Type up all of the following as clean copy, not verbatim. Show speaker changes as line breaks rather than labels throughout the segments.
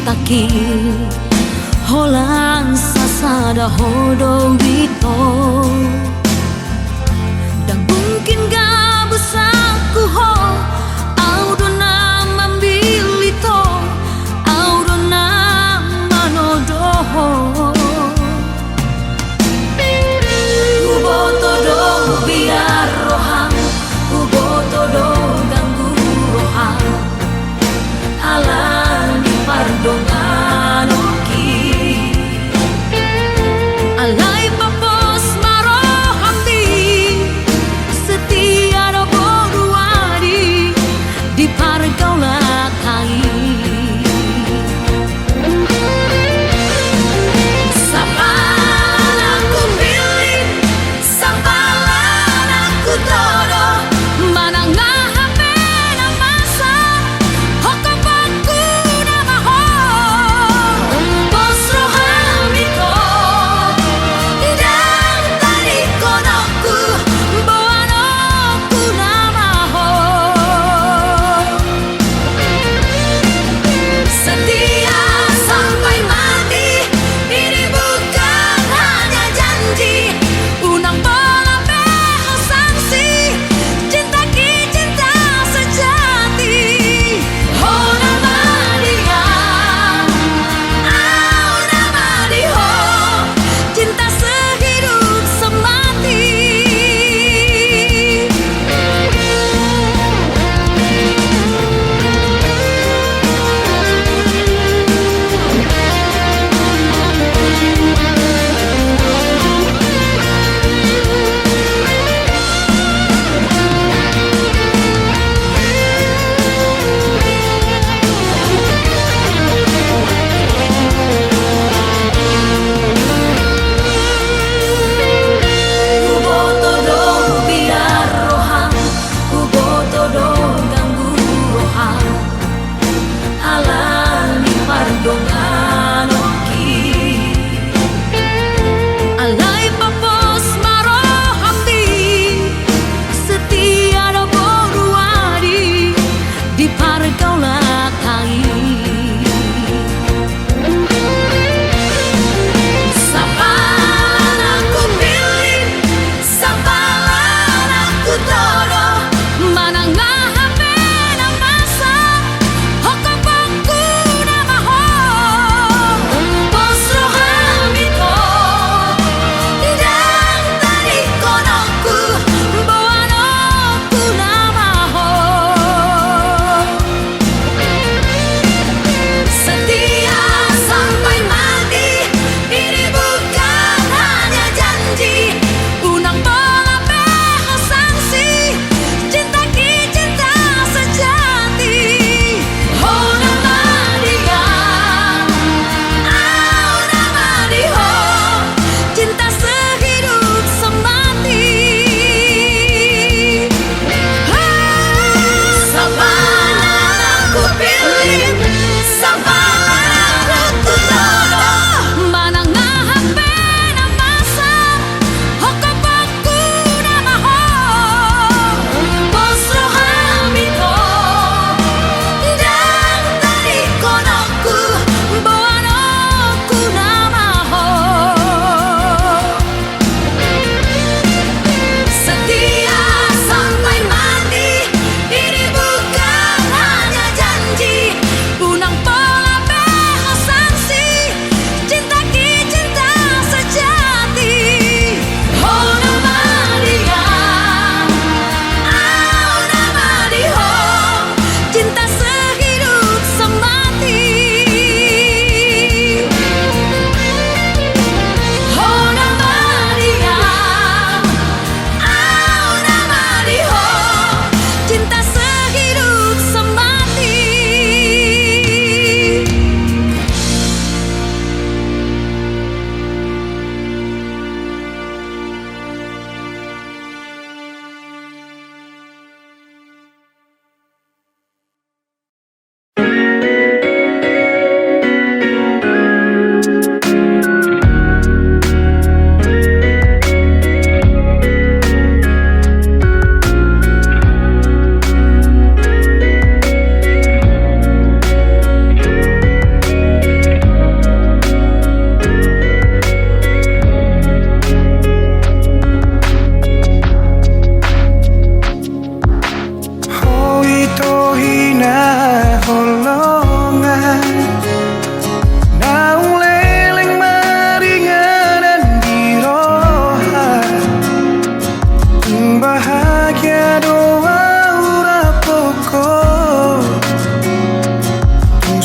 taki holan sasada hodo wito dan mungkin gak besaku ho audona mambilito audona manodoho uboto do biar rohang uboto do ganggu rohang alani pardongan oki alai papos maro hamdi setia do boruadi di pargaula kai sapalan aku pilih sapalan aku todo manangah hapena masa hokapaku nama ho bos rohamito dan tadi konoku boanoku nama ho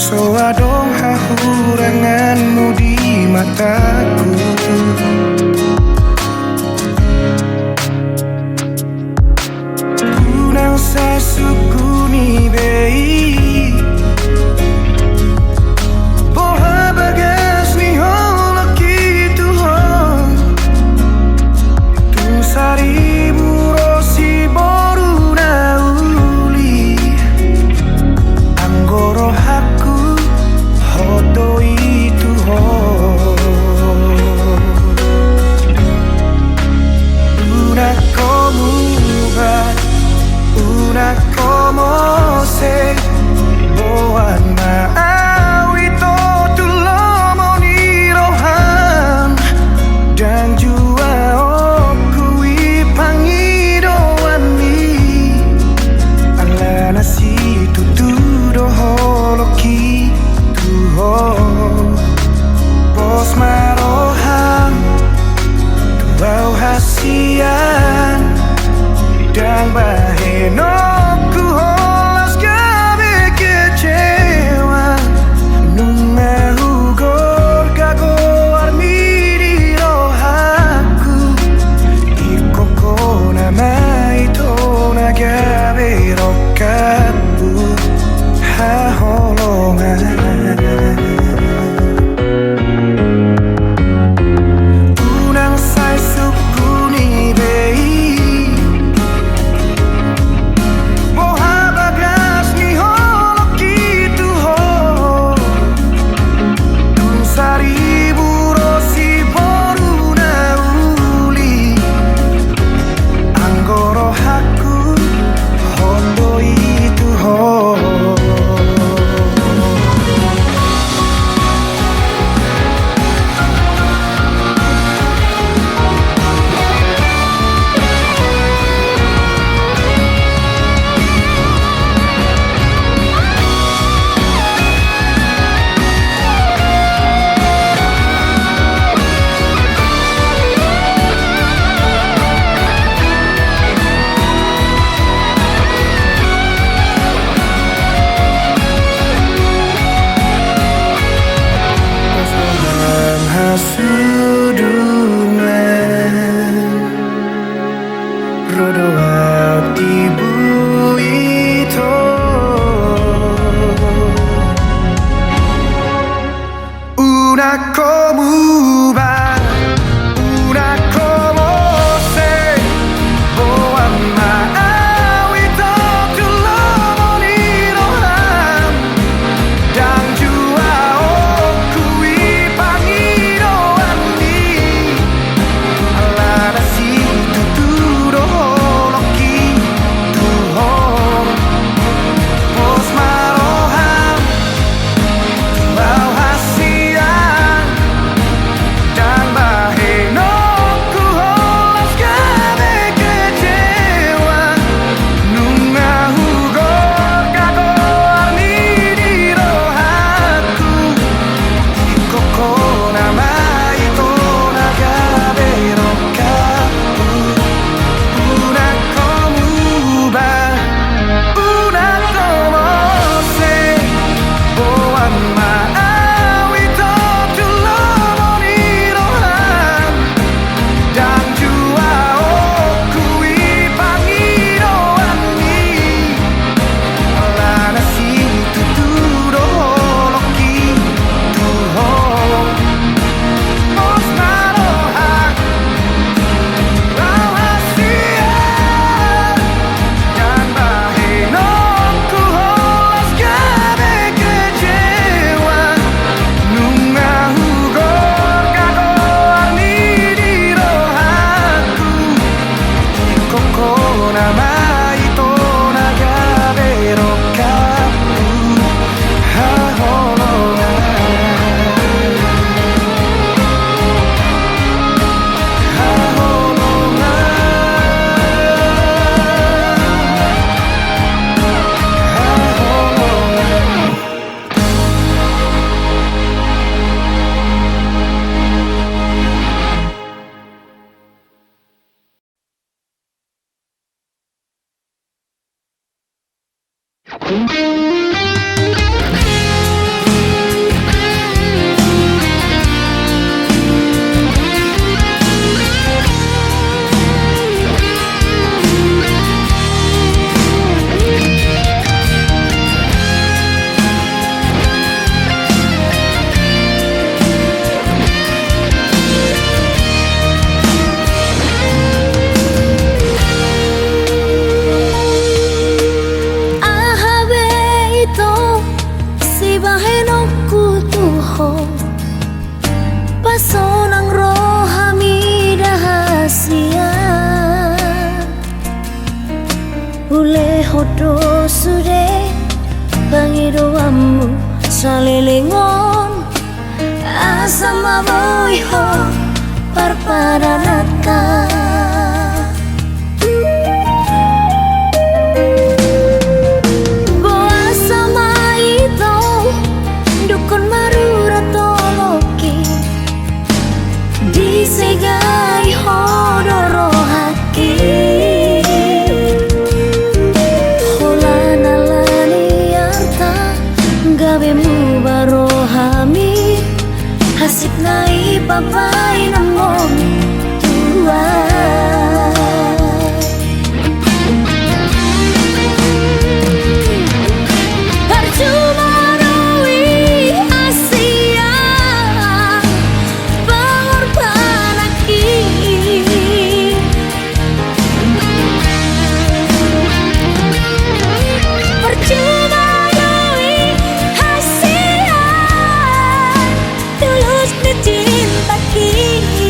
So adong hahuranganmu di mataku. Unang sa sukuni bei Boha bagas ni holaki Tuhan Tung saribu rosi boru na uli Anggoro haku hoto itu ho Una como Una como se boan maawi to tulomo ni rohan dan jua oku ipangidoan ni ala nasi tutudo holoki tuho pos marohan tuau hasian dan bahenoku holas gabe kecewa nunga hugor gago armiri rohaku ikoko nama itu nagabe rokabu haholongan unang sai sukuni bei
ho pasonang rohami rahasia ule hodo sude pangidoamu salilingon asam aboy ho parparanaka Disegai hodoro haki Holana lani arta gawe mu barohami Hasik nai papai namon tua Percuma rui Asia cinta kita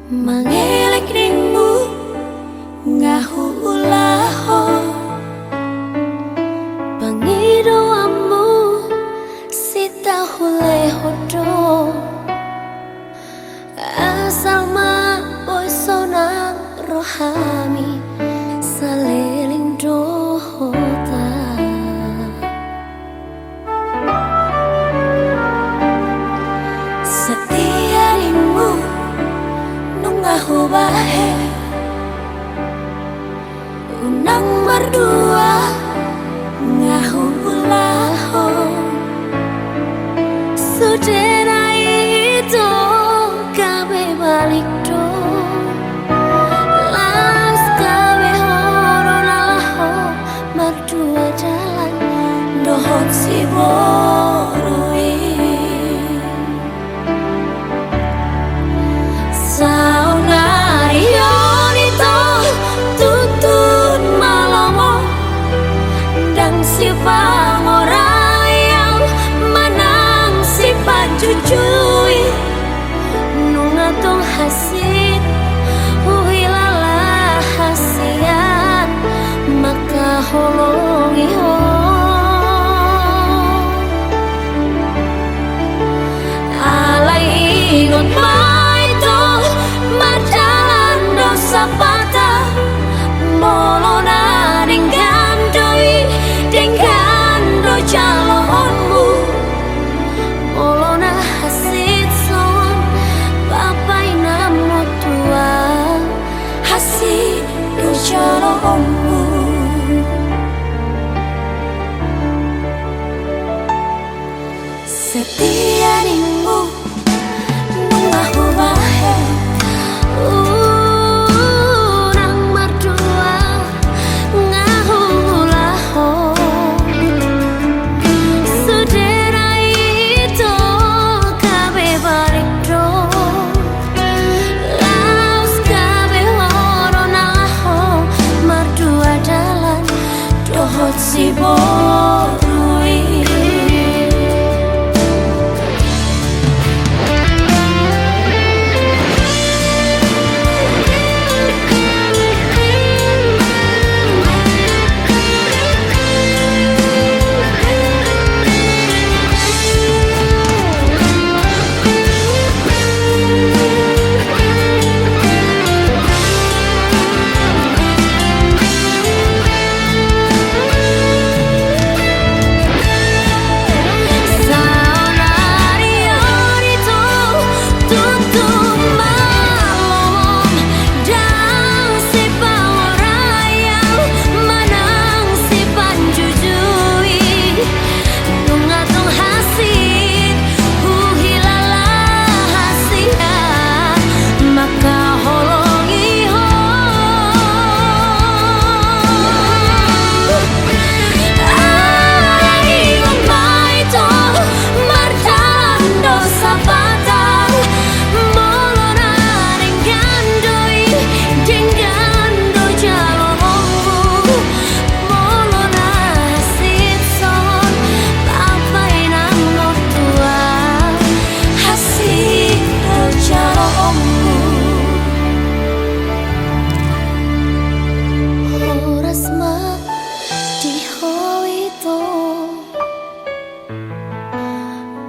Mangelek ringmu ngahu ulaho pangidoamu sita hule hodo asal ma boy sonang rohami saleling dohota setiap ringmu nungahu bahe unang berdua ngahu ulaho sudena itu kabe balik do las kabe horonalaho berdua jalan dohot si borui si pangorayang manang si pajujuy nungatong hasit uhilala hasian maka holongi ho alay ingon maito madalan dosa patah molona dengan doi dengan do calonmu molona hasit son papai namo tua hasit do calonmu setia ringmu nungahu bahe si borui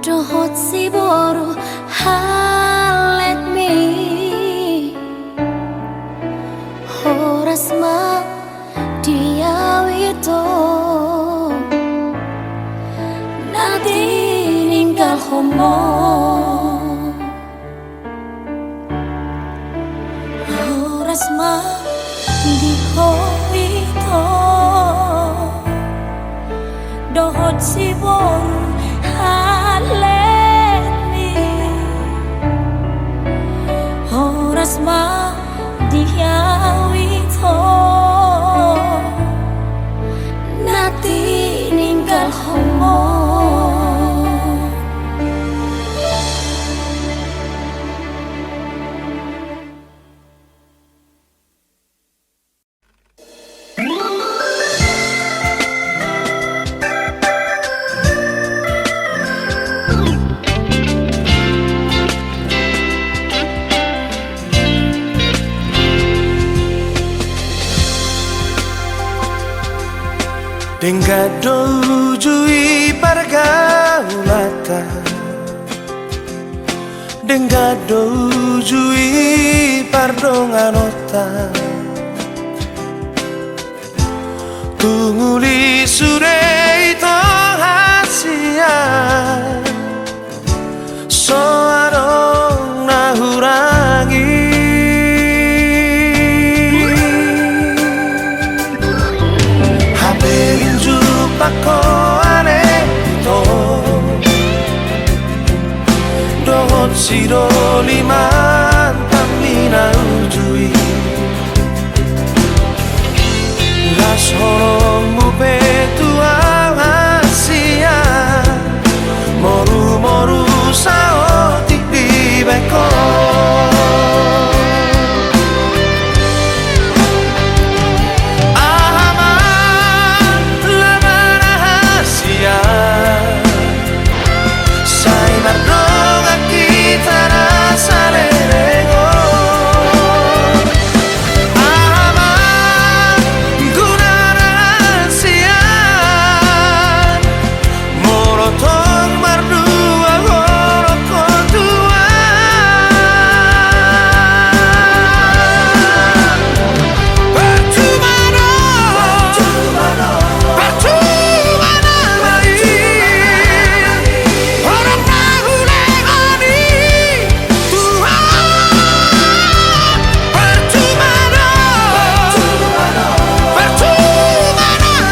dohot si boru halet mi horas ma dia wito nadi ninggal homo horas ma di wito dohot si boru horas ma dia wito nati ninggal homo
Dengadou jui pargaulata Dengadou jui pardonganota Tunguli surei to hasia Soarong nahurangi Haberin jupako ane to Dohot siro liman tamina ujui Las horong mupe tua hasia Moru moru sao tipi beko Ahaman lamana hasia Sai mardonga kita rasa lerego Ahaman guna rahasia Morotong mardua goroko tua Percuma lagi Orang nahulegani Tuhan Percuma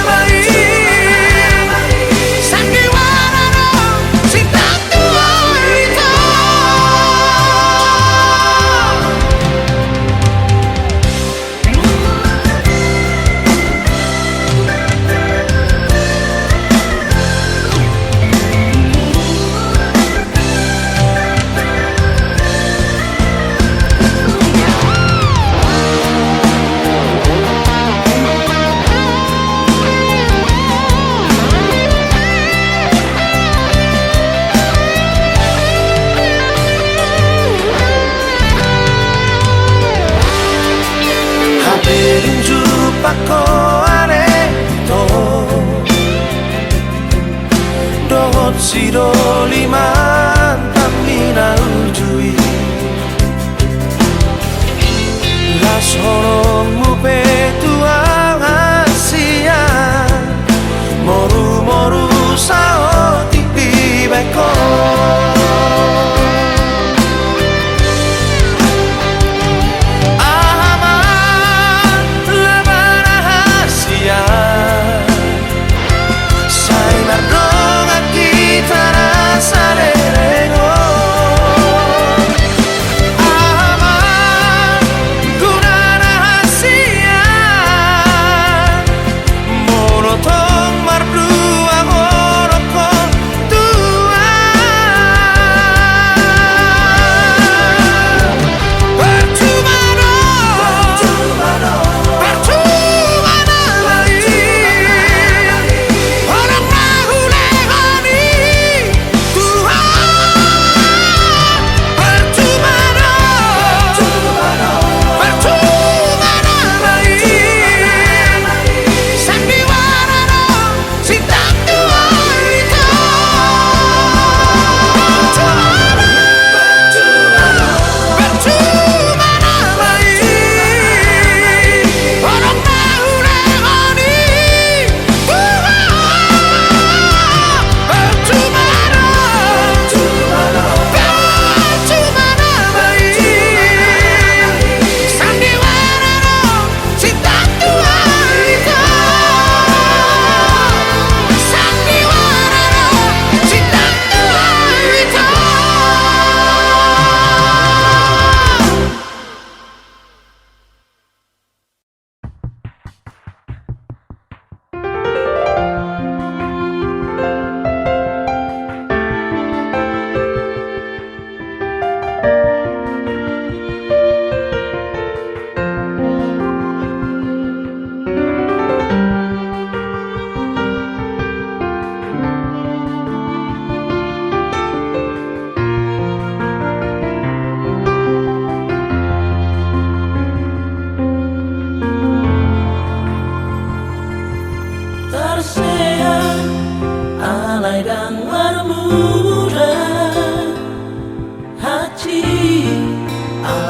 lagi Sandiwara cinta tua itu Haberin jupako ane to Dohot siro liman tamina ujui Las horong mupe tua hasia Moru moru sao tipi beko Ahaman lamana hasia Sai mardonga kita rasa lerego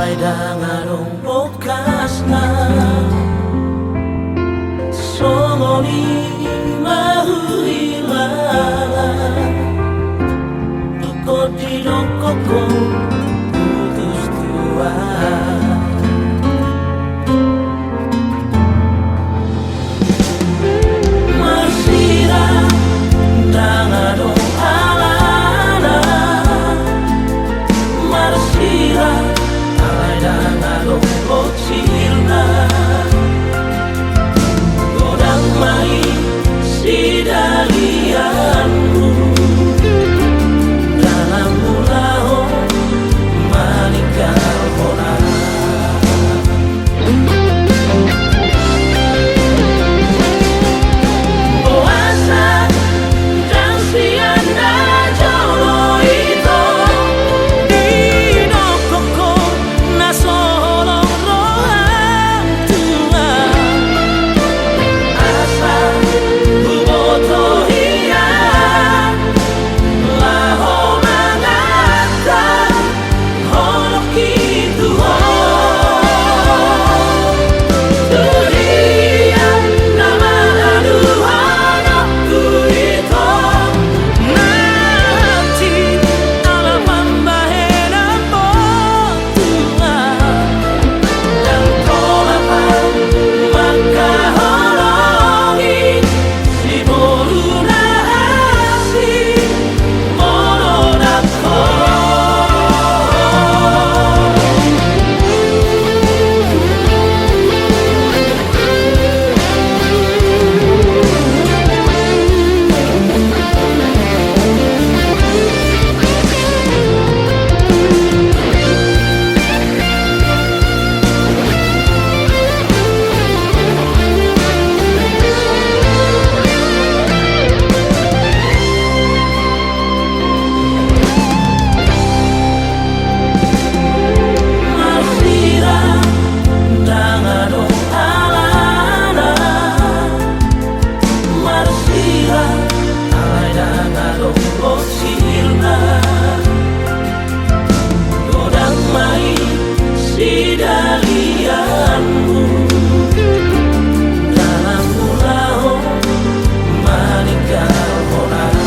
alay dangarong bokasna Songoni mahuilala Tukot di dokoko putus tua Masira dangarong alala Masira alay dangarong boksilna Godang mai sidalianmu dalam mulaho manikah orang Puasa dan sianda jolo itu Dino koko nasolong rohang tua Asa buboto hiang Laho mangata Holok itu Durian nama aduhana Kuito Nanti alam pambahena potua Dan tolapang maka holongi Si boluna asi Monodako Masira dangarong alana Masira alay dangarong boksilna Godang mai sidalianmu dalam mulaho manikah orang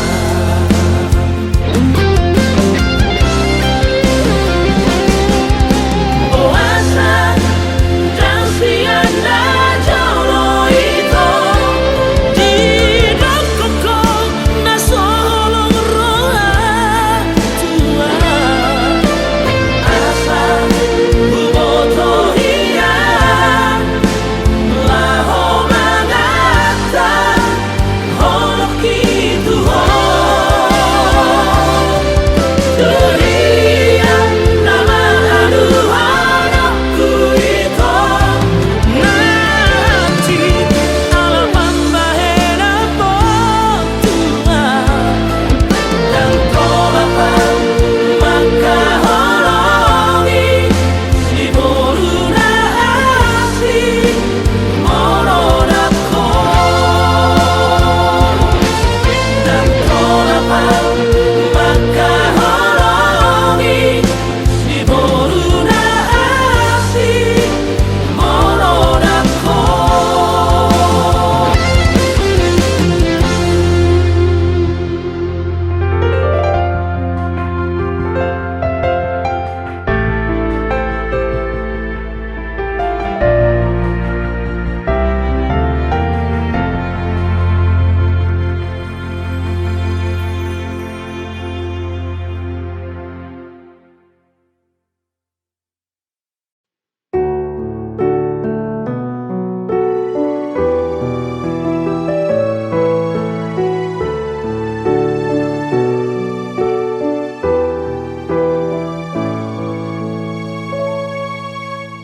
Puasa dan sianda jolo itu Dino koko nasolong rohang tua Asa buboto hiang Laho mangata Holok itu Durian nama aduhana Kuito Nanti alam pambahena potua Dan tolapang maka holongi Si boluna asi Monodako Dan tolapang maka holongi Si boluna asi Monodako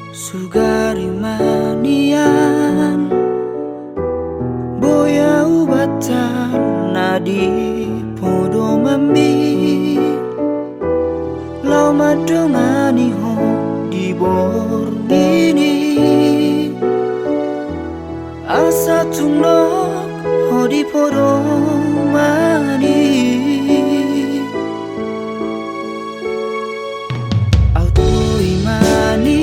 Sugari manian Boya ubatan nadi podo mambi Lau madongani ho di bor ini Asa tunok ho di podo mani Auto imani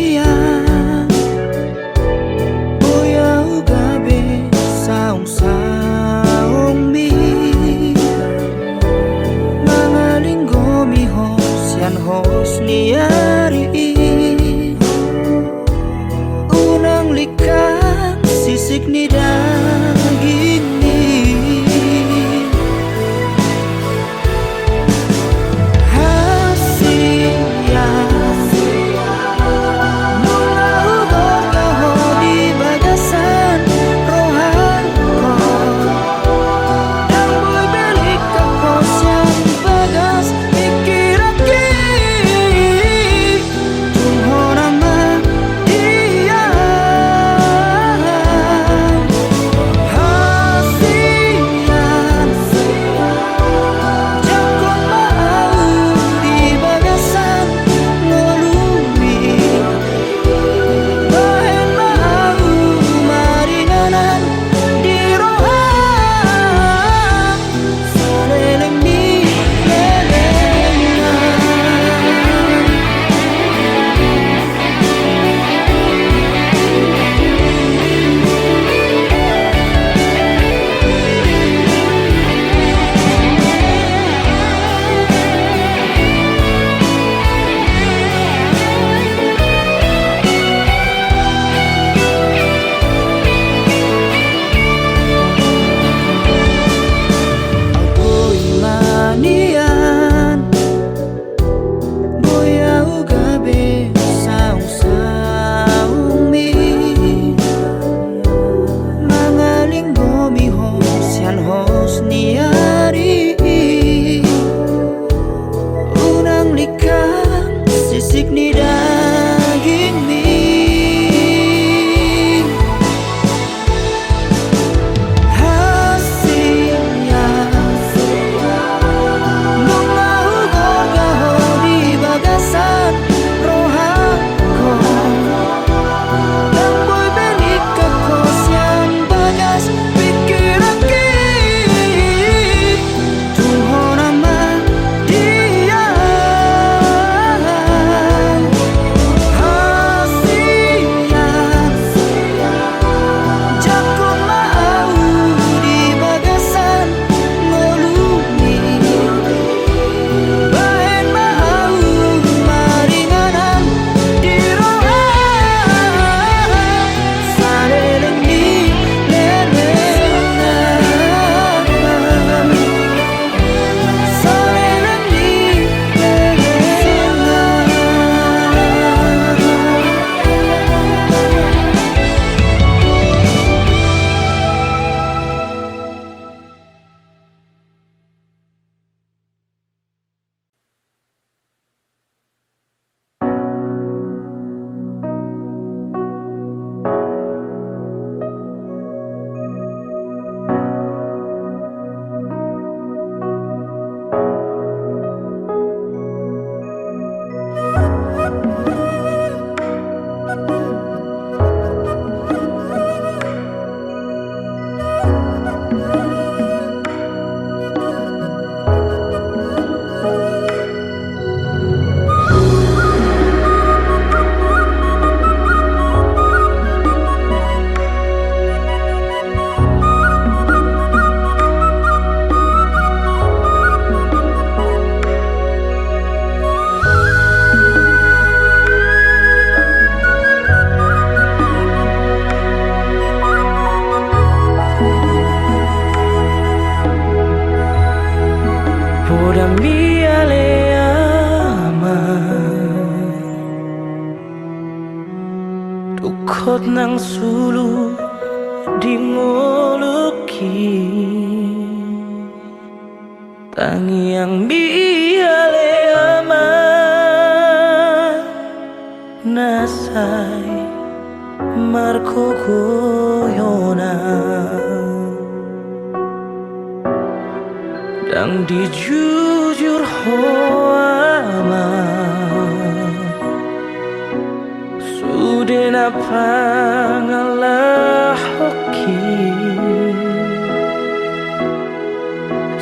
ukot nang sulu di ngoluki tangi yang biale ama nasai marco goyona dang dijujur hoama sudena pangalah hoki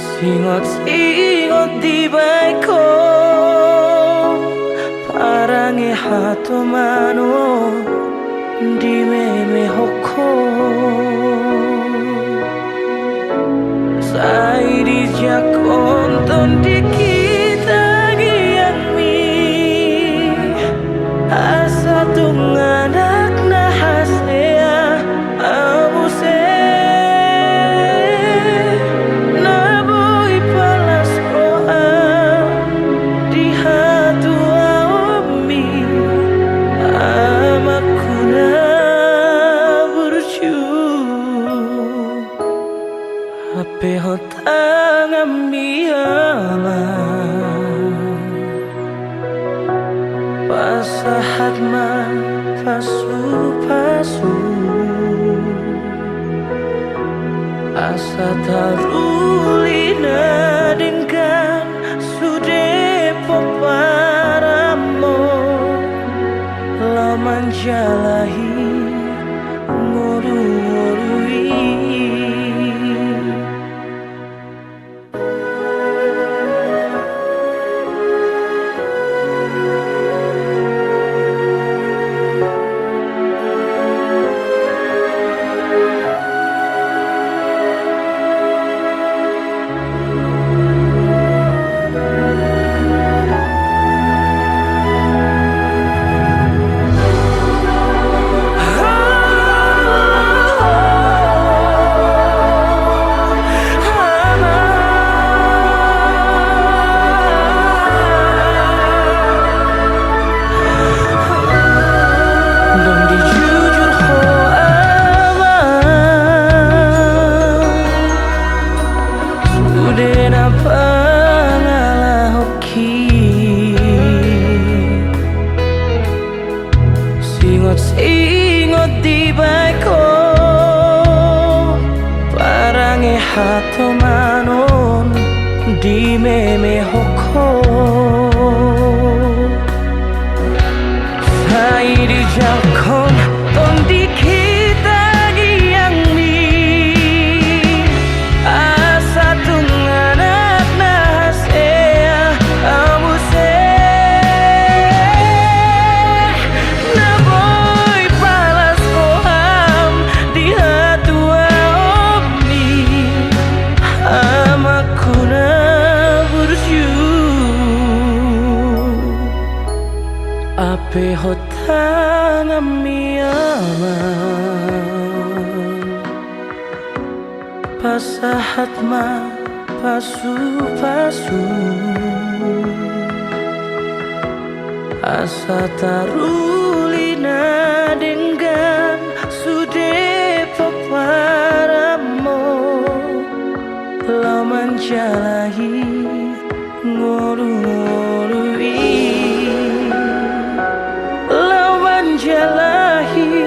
singot di baiko parangi hato mano di meme hoko sai di jakonton di kita giangmi asa tunganak na hasea abuse na boy palas roa di hatu aomi amakuna burju ape hotang ambiama pasahat man pasu asa tarulina dengan sudepo paramo laman jalahi ngoru-ngorui Singot di baiko parangi hato manon di meme hoko sai di jakon ton di kita giangmi asa tunganak na hasea amuse ape hotang amiyama pasahat ma pasu asa tarulina dengan sudepo paramo laman jalahi ngoru-ngorui jalahi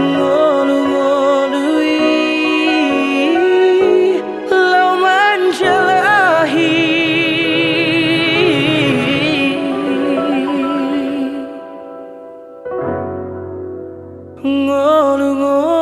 ngolu-ngolui lauman jalahi ngolu-ngolui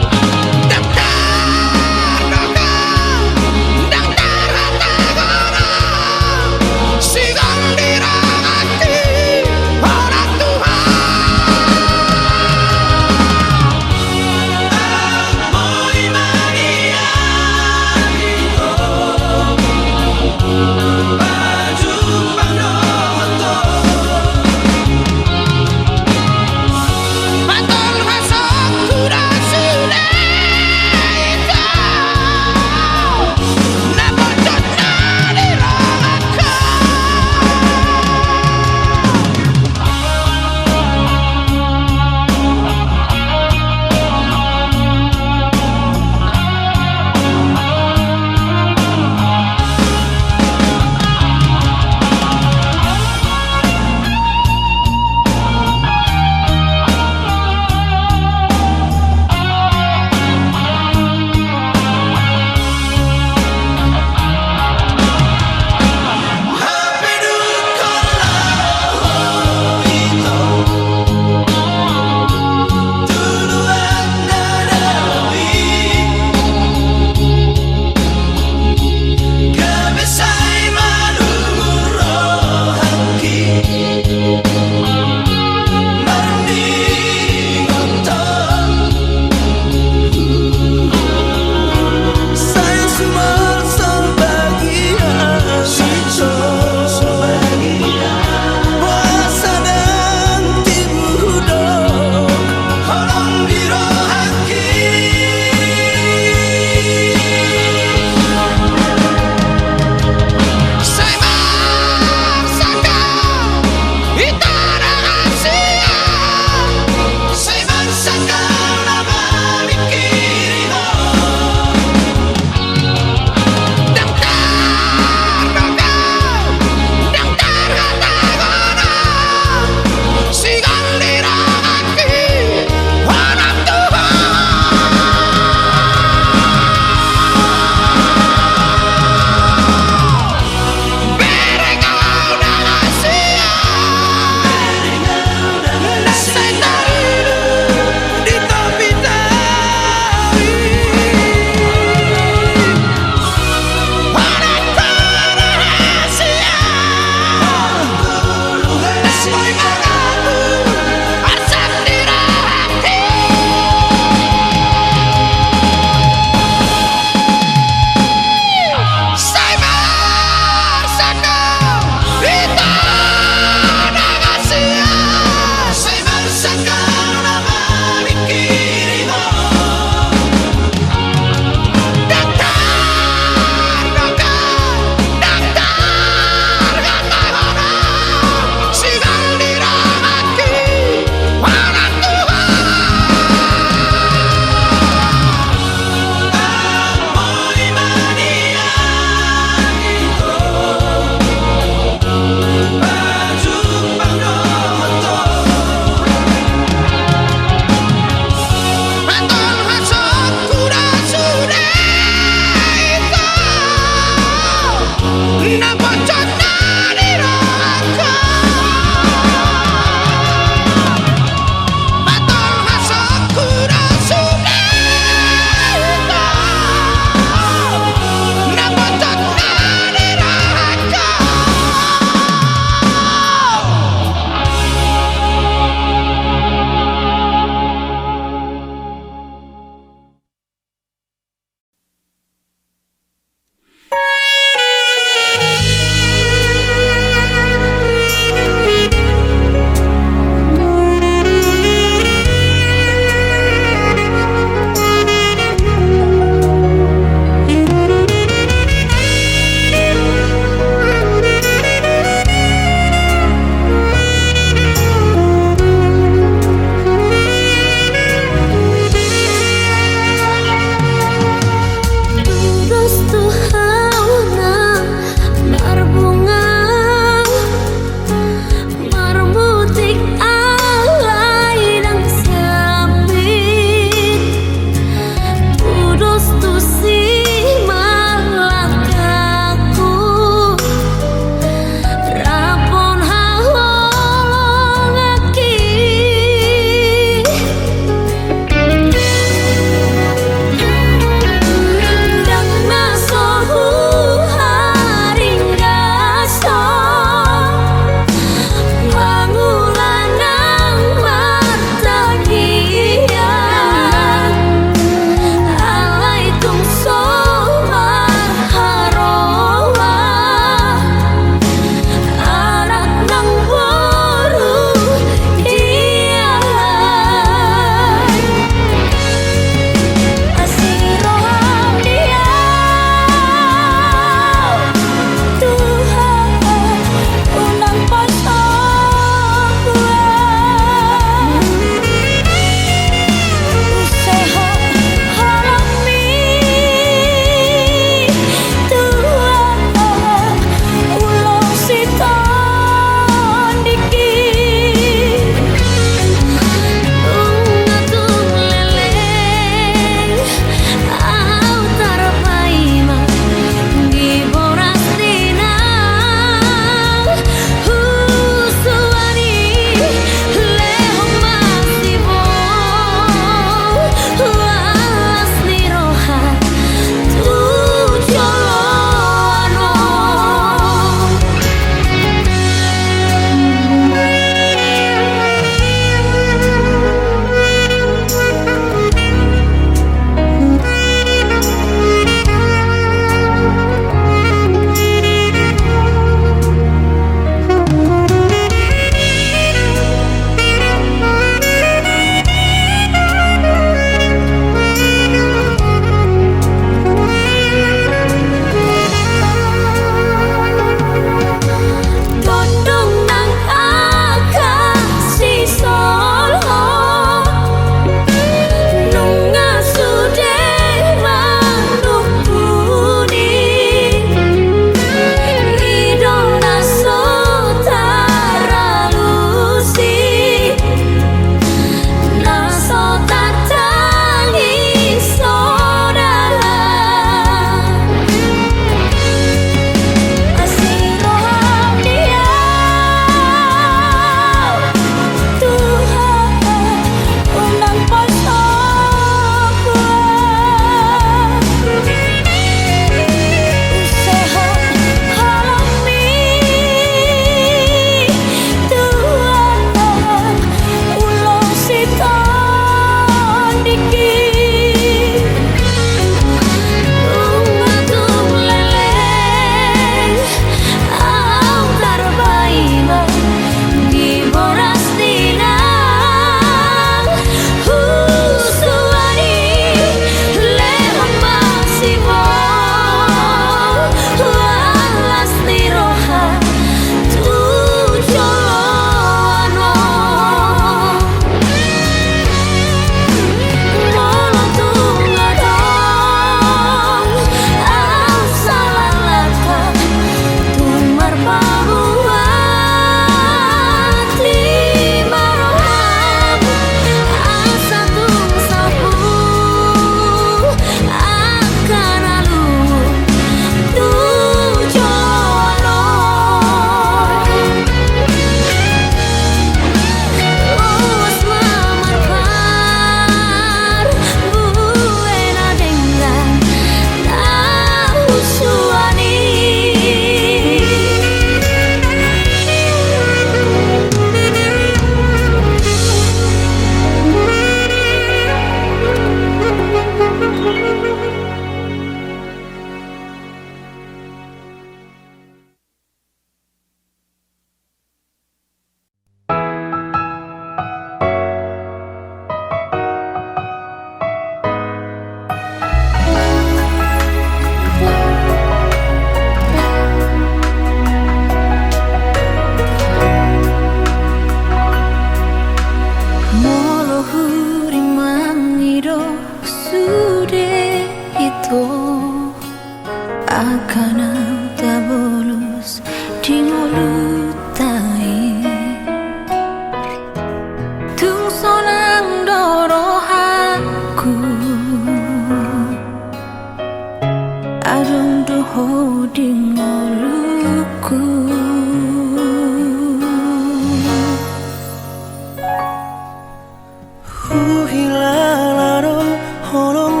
Ilalaron horong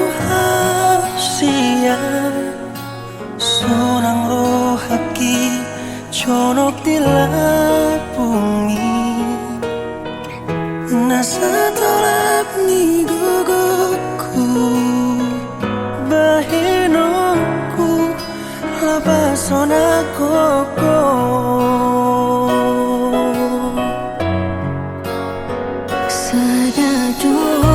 muhasia Sonang rohaki Conok dilapumi Nasa tolap ni guguku Bahinoku Lapasona koko
Sadadu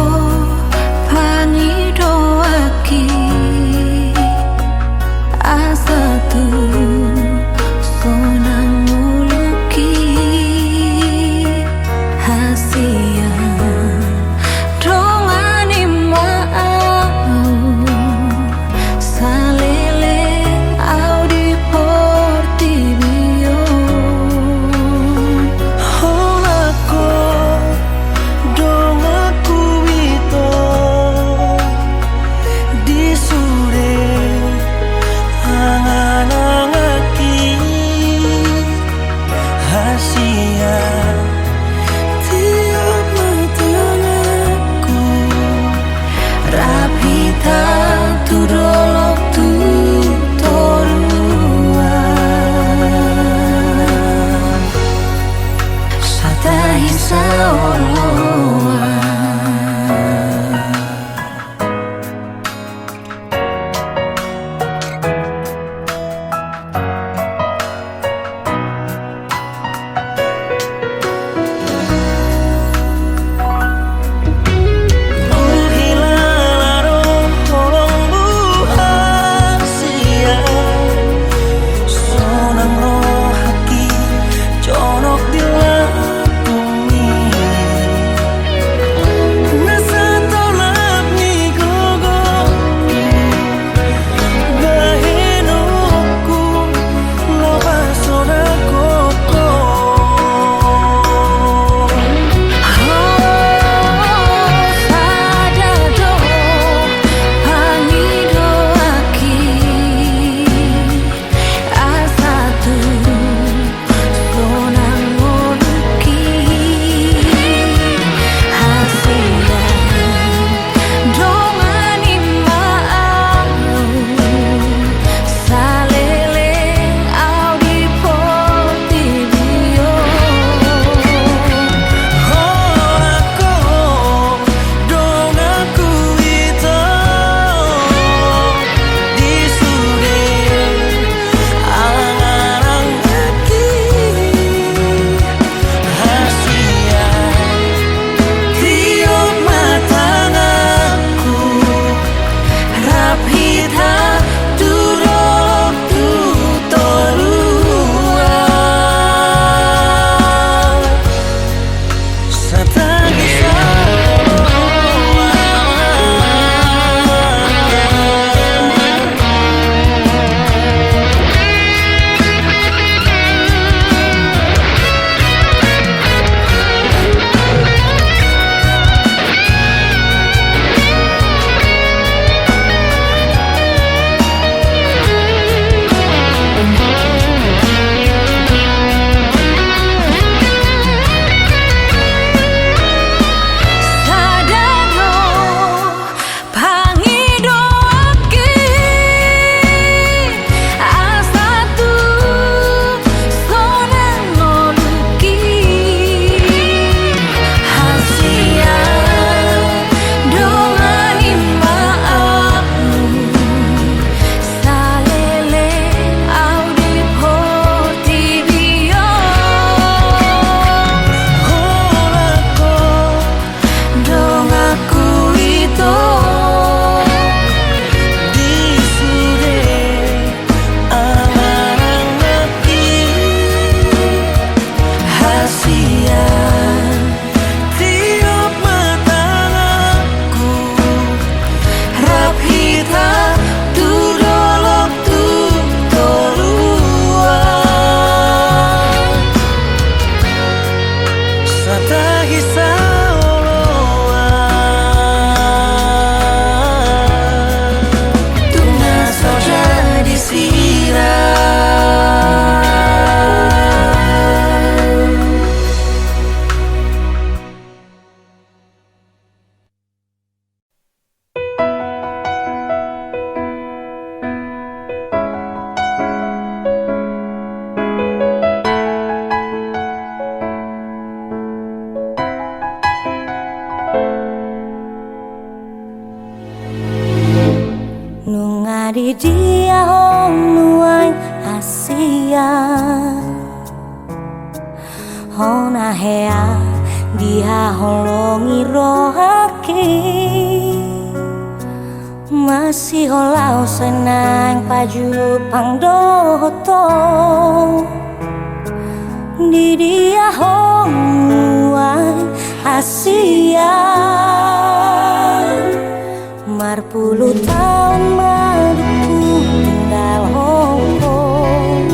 dia hong nuang Asia hona hea dia holongi rohaki masih holau senang paju pangdoto di dia hong nuang Asia marpuluh tahun maduku tinggal Hongkong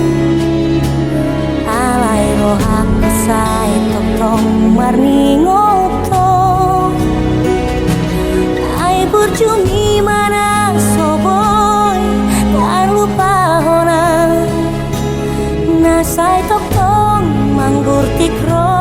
alai rohak besai tong marni ngotong ai berjumi mana soboy tak lupa hona nasai tong manggur tikro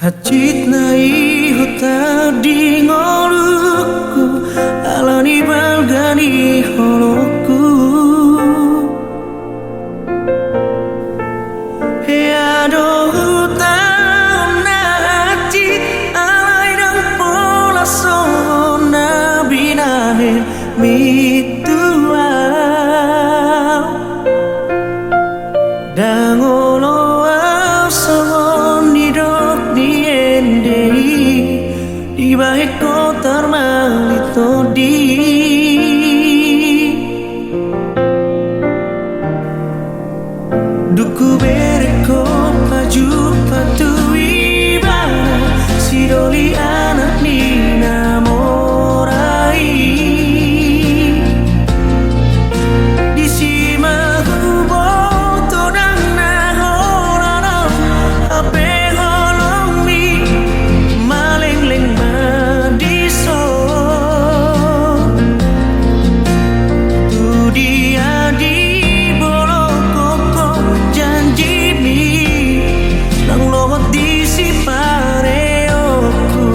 Hacit nai huta di ngoluku alani balgani holoku Heado huta na hacit alai dang pola sona binahe mitua Dangolo awsawon nidok niendei Di baik kotar malito di Duku bereko paju patui bana Sidoli anak nina morai Di sima hubo todang na horanam Ape holong mi maleng-leng madiso Tu dia di bolo koko janji mi Nang lohot di si pareoku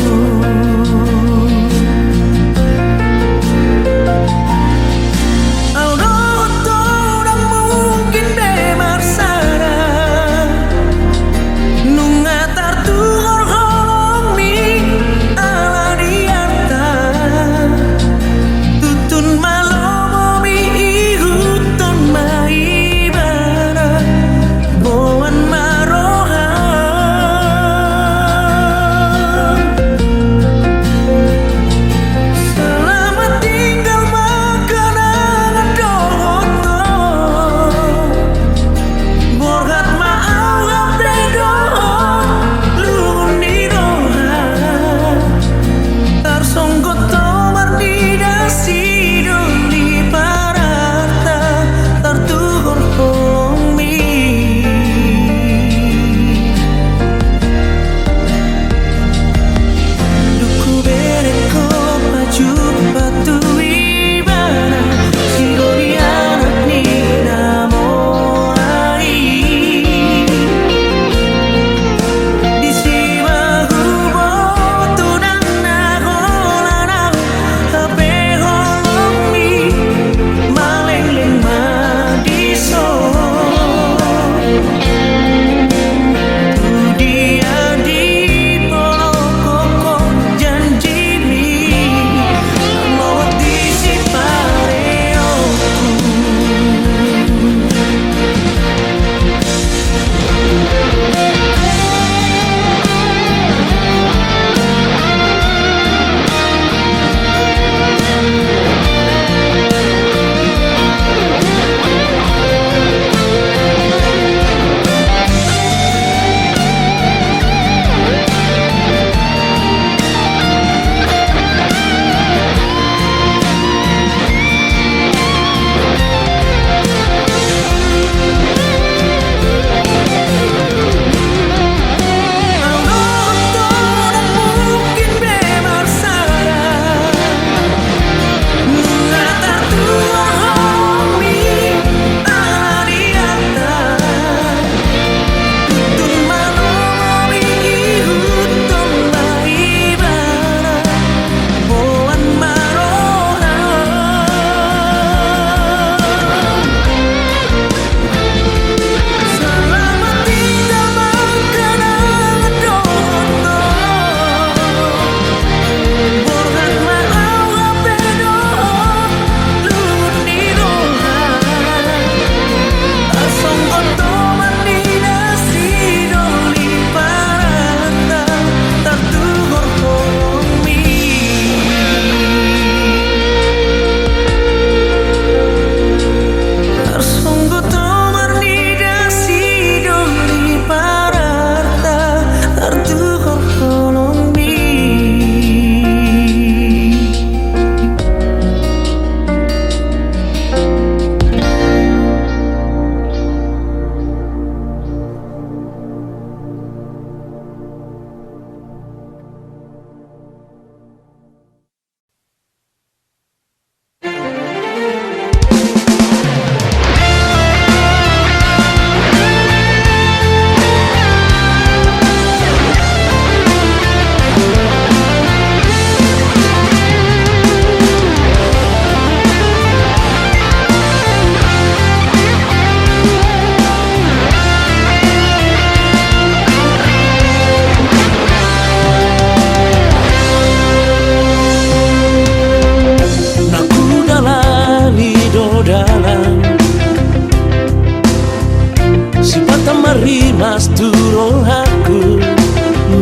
turo aku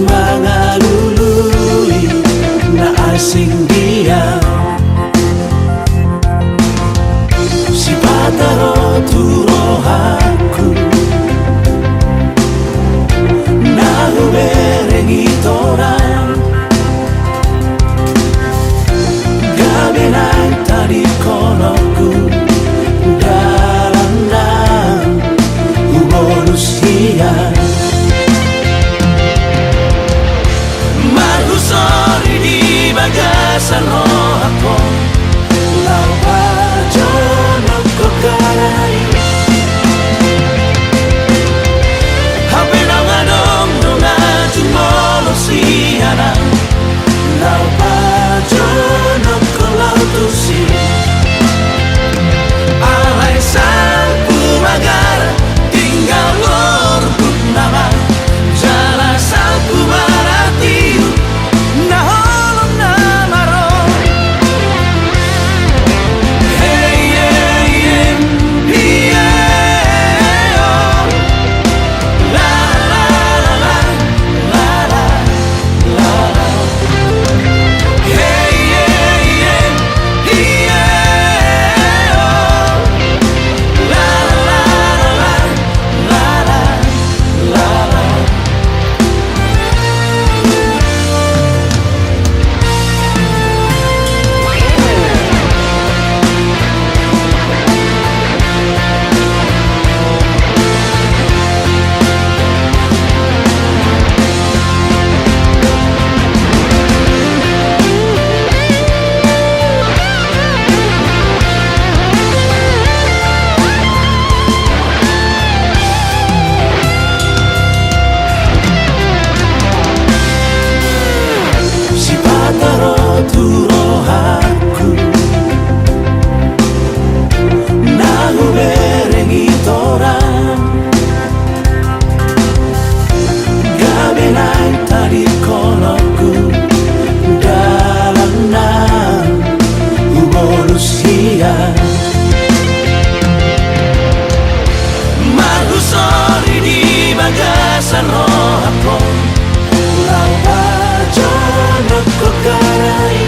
mangalului na asing dia si pataro turo aku na huberengi torang gabenang tadi konoku dalam manusia Margu sorry di bagasan roh aku Lau pajono ko karai Hape na ngadong nunga jumolo siana Lau pajono ko lau tusi Alay sang pumagara tinggal lorbut nama jala salku marati na holong nama ro hey hey hey yeah oh la la la la la la la hey hey hey yeah oh la la Margu sorry di bagasan roh aku Lau pajono ko karai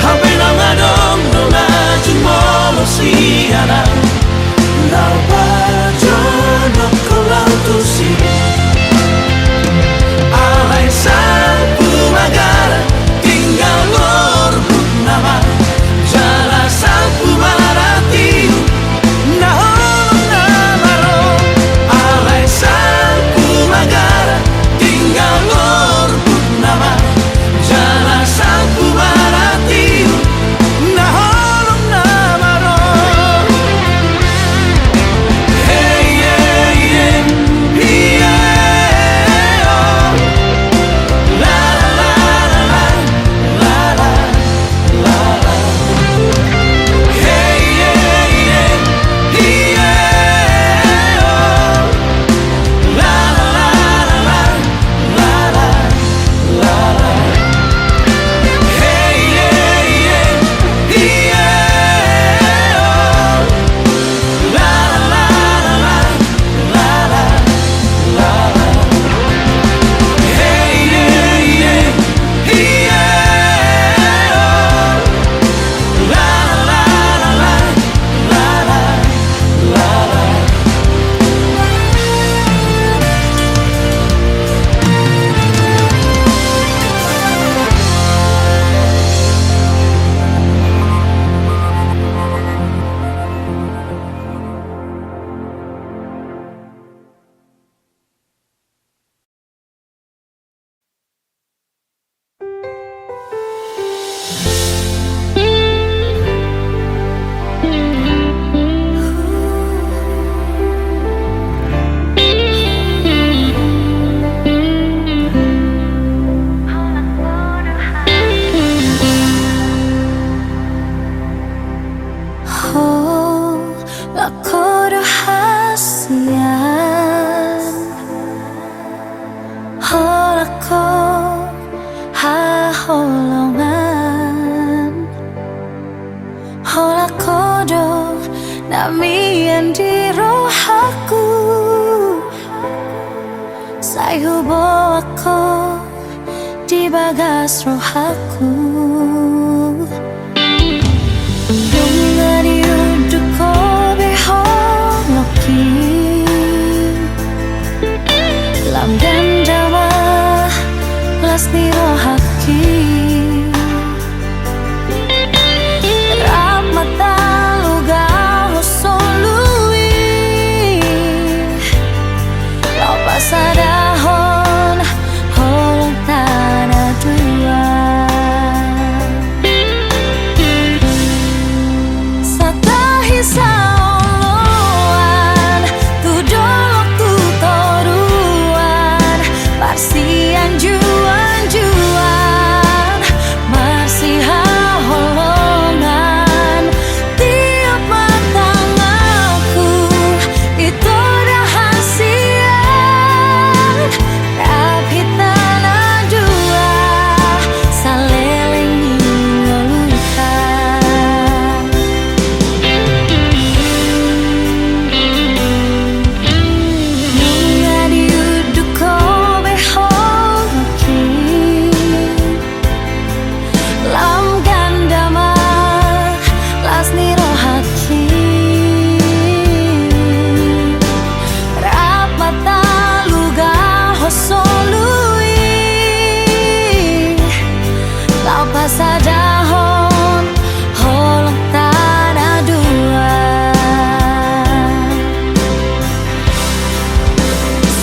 Hape na ngadong nunga jumolo siana Lau pajono ko lau tusi Alay sang pumagara tinggal lorbut nama jala sang pumarati na holong nama ro alay sang pumagara tinggal lorbut nama jala sang pumarati na holong nama ro hey hey hey yeah oh la la la la la la la la hey hey hey yeah oh la la la la la la la la hey hey hey yeah oh la la la la la la la la hey hey hey yeah oh la la la la la la la la
Oh, lako rahasian Holako haholongan Holako do namian di rohaku sayubo ako di bagas rohaku bunga di uduko beholoki lam gandama las ni rohaki Sadahon holong tanah dua Satahi saoloan tu dolok tu toruan Parsian juan-juan Marsiha holongan Tiap matang aku itu Sadahon holong tanah dua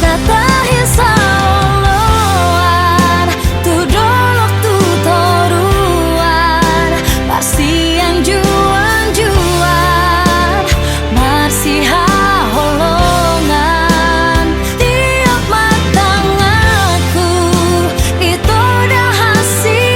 Satahi saoloan tu dolok tu toruan Parsian juan-juan Marsiha holongan Tiap matang aku itu dah hasil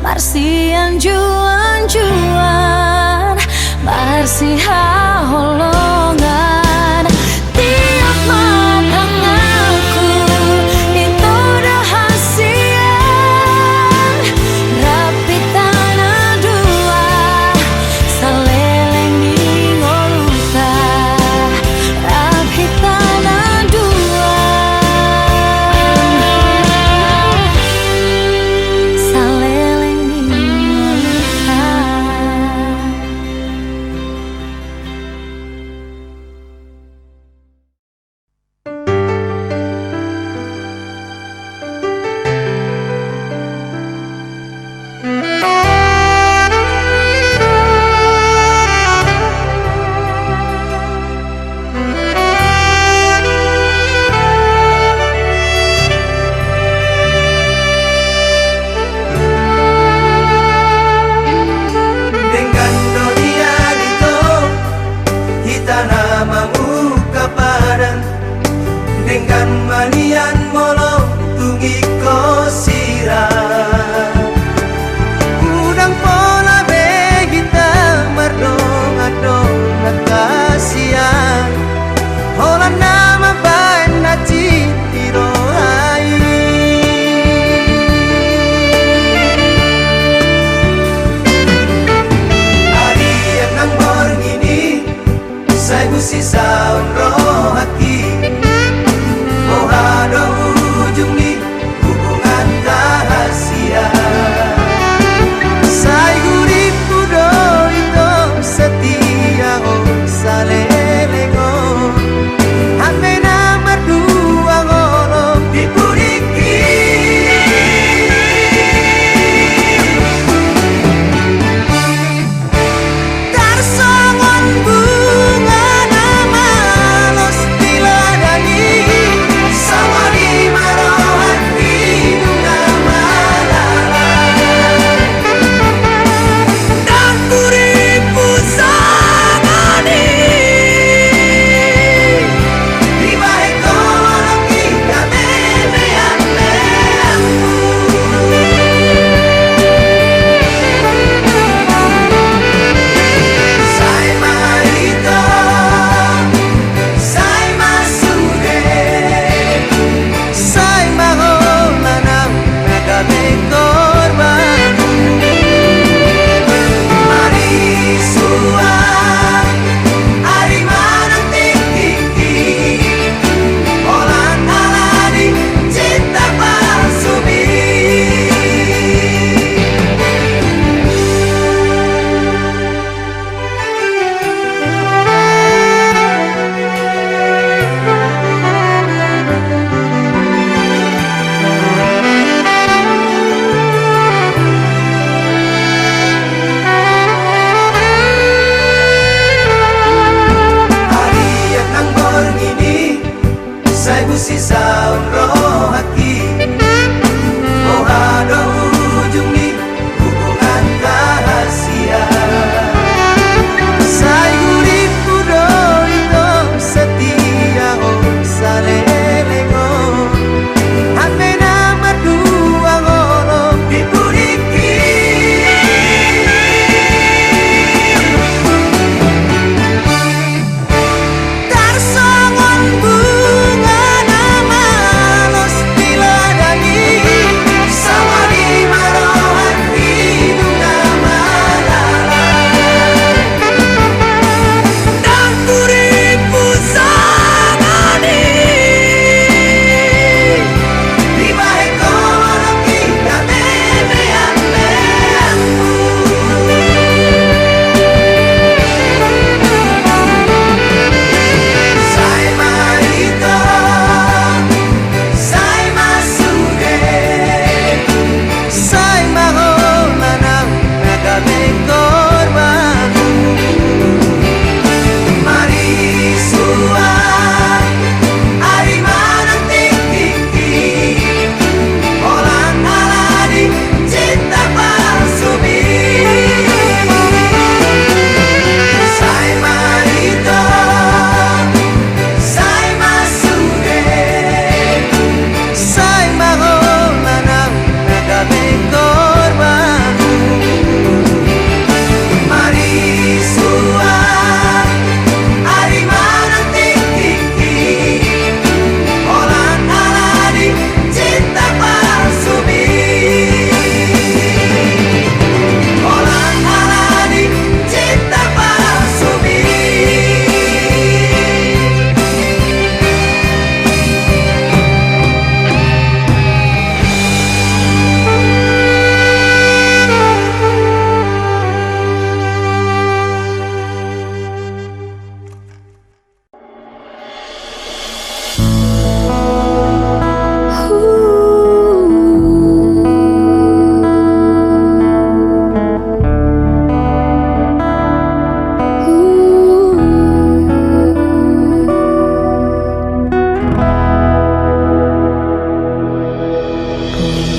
Marsian juan-juan Marsiha holongan Tiap matang aku itu dah hasil Rapi tanah dua Saleleng di ngoluka Rapi tanah dua Saleleng di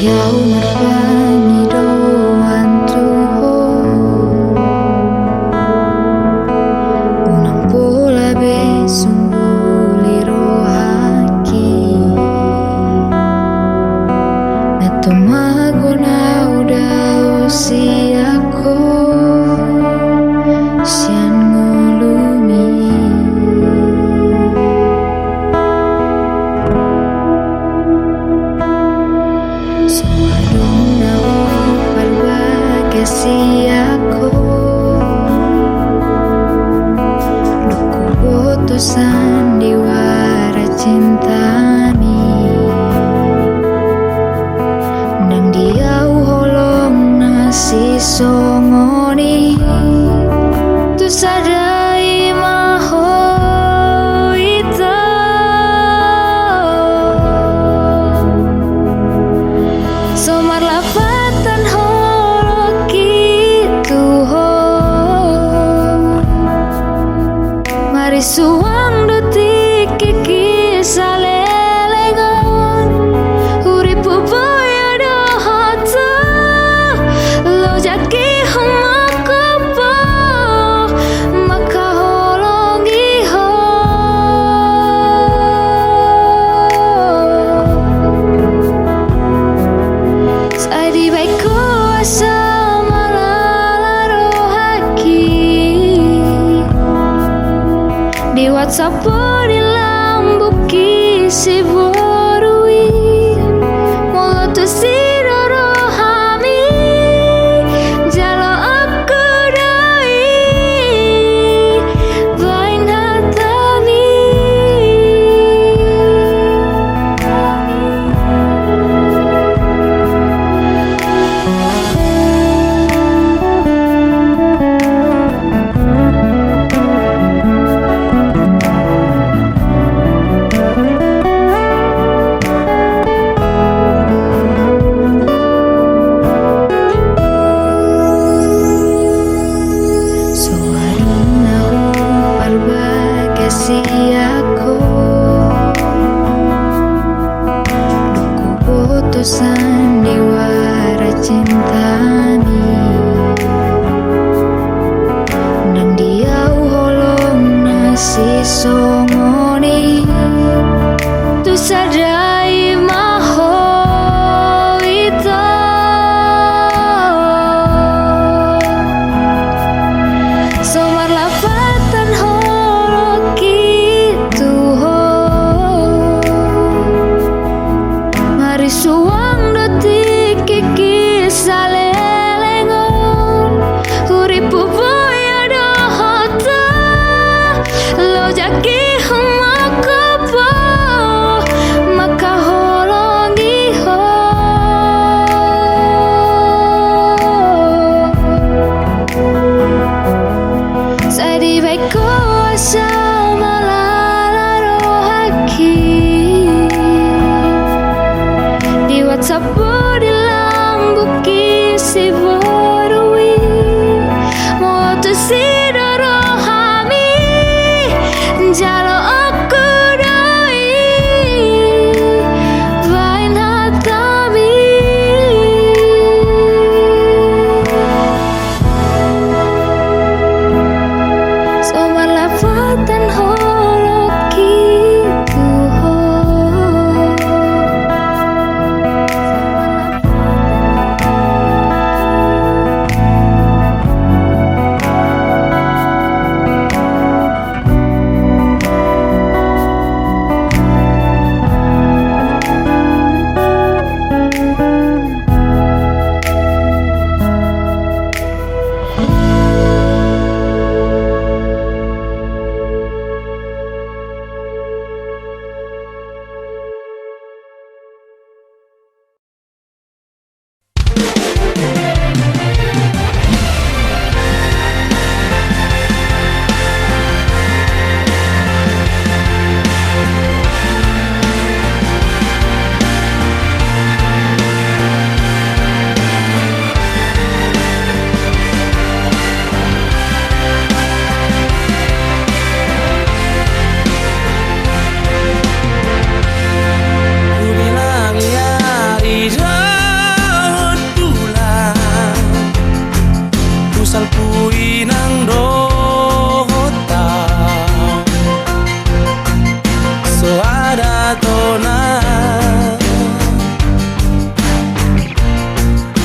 Yau marpangi doan tuho Unang pula besunguli rohaki Natumago na udah usiaku Sian ngulumi Suwadong na palbagasi ako Luku botosan diwara cintani Nang diau holong nasi songoni Tu sadai maho ito Somar lapatan holo gitu ho Mari suang detik kisah lelengan Uripu boya dohata Lo jaki humakopo Maka holongi ho Sadi baik kuasa malala rohaki Di WhatsApp di lambuki si borui Molo tu si rohami Jalo aku doi Bain hatami Suarang aku palbagasi aku Luku botosan diwara cintani Nang diau holong nasi songoni Tu sadai maho ito Somar lapatan holo gitu ho Mari suang detik kisah lelengan Uripu boya dohata Lo jaki humakopo Maka holongi ho Sadi baik kuasa malala rohaki Di WhatsApp di lambuki si borui Mau tu si rohami Jalo aku doi Bain hatami Somar lapatan holo gitu ho Somar lapatan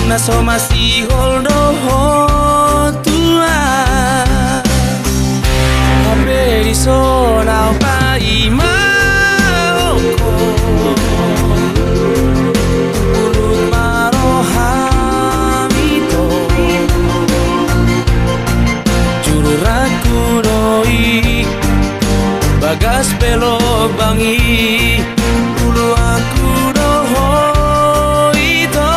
naso masih holdo tua haberi sonau pai maoko ulut marohamito juru raku doi bagas pelo bangi ulu aku doho ito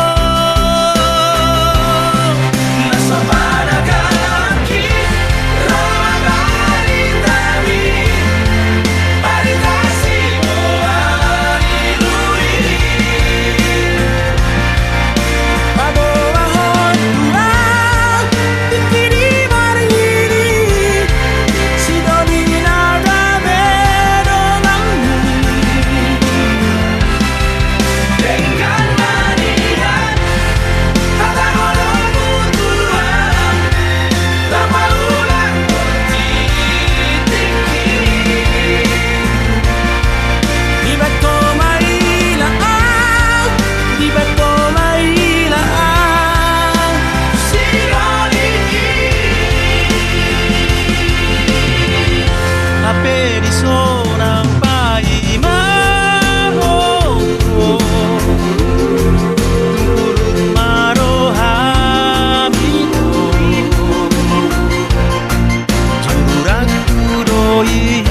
nasa panagaki ramabali tami paritasi mo alilui pabawahon tulang tikiri maringiri sidoni nada bedonganmu dengan manian kata orang butuhan lama ulang titik di bato mailaan di bato mailaan siroli ape di sonang pai maroko urut marohamito juraku doi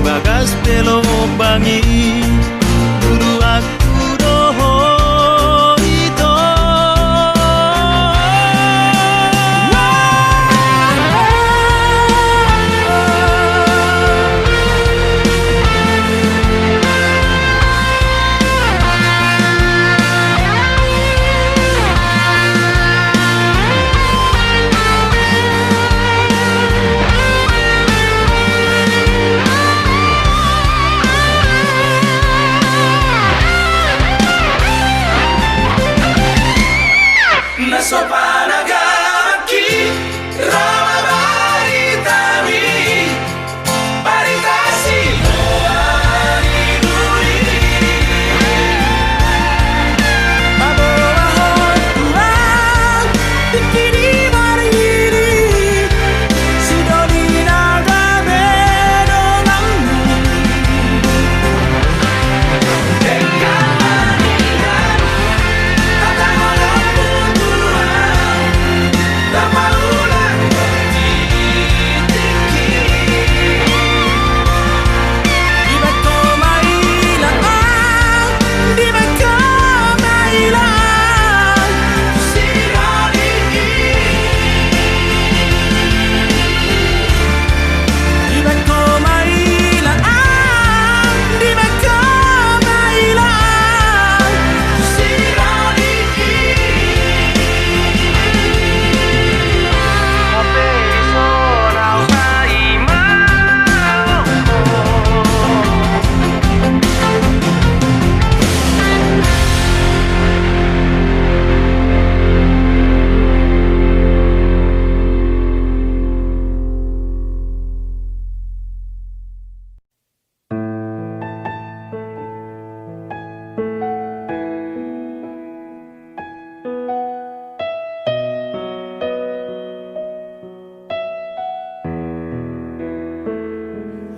bagas pelo bangi guru aku doho ito naso panagaki ramabali tami paritasi mo alilui pabawahon tulang tikiri maringiri sidoni nada bedonganmu dengan manian kata orang butuhan lama ulang titik di bato mailaan di bato mailaan siroli di bato mailaan di bato mailaan siroli ape sonau pai maoko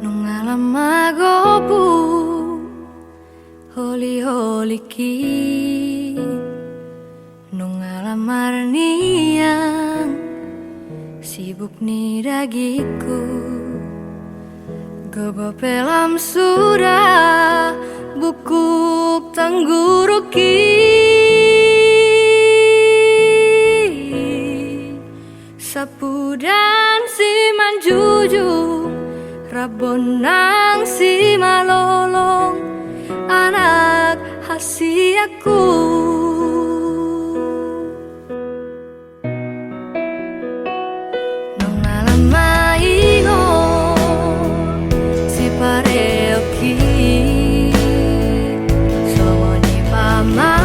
Nung alam magobu holi ki nung alam marniang sibuk ni dagiku gobo pelam surah bukuk tangguruki sapu dan si manjujung Rabon nang si malolong anak hasiaku nung alam maingon si pareoki somo ni pama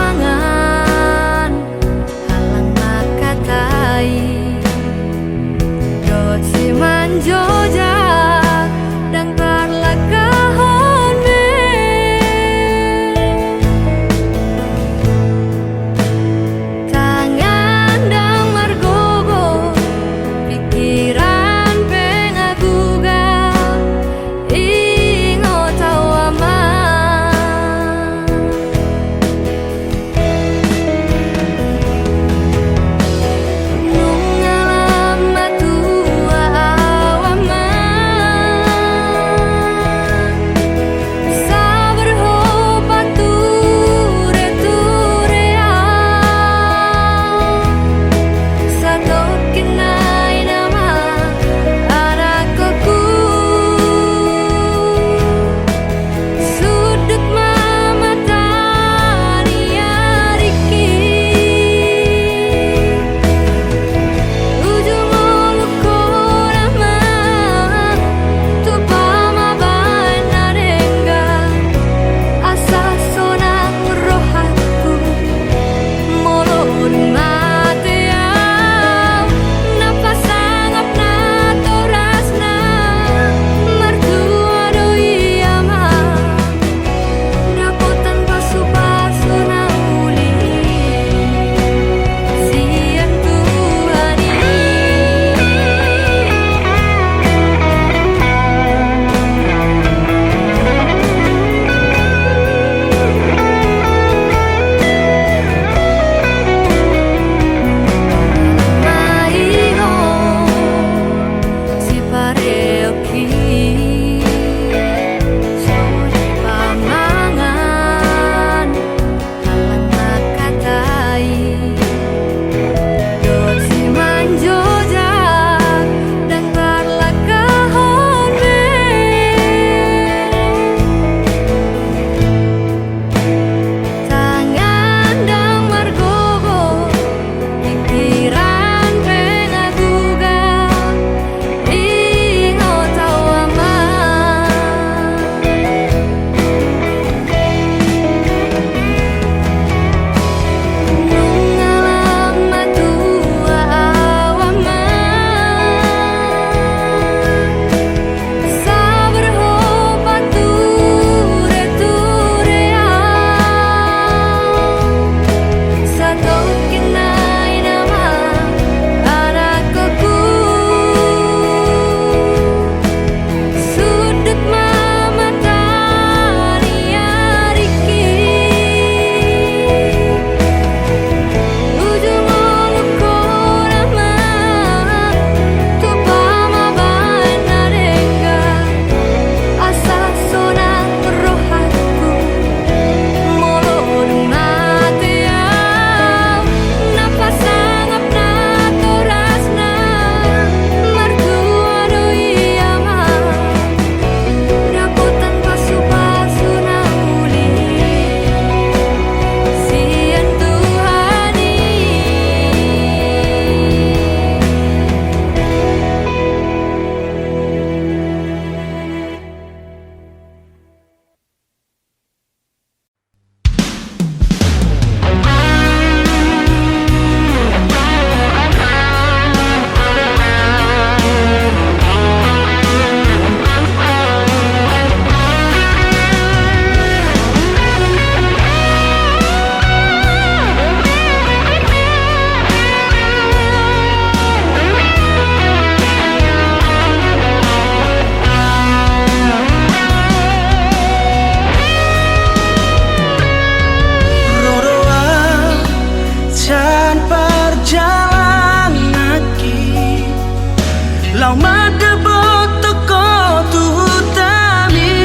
Kau madebot toko tuhutami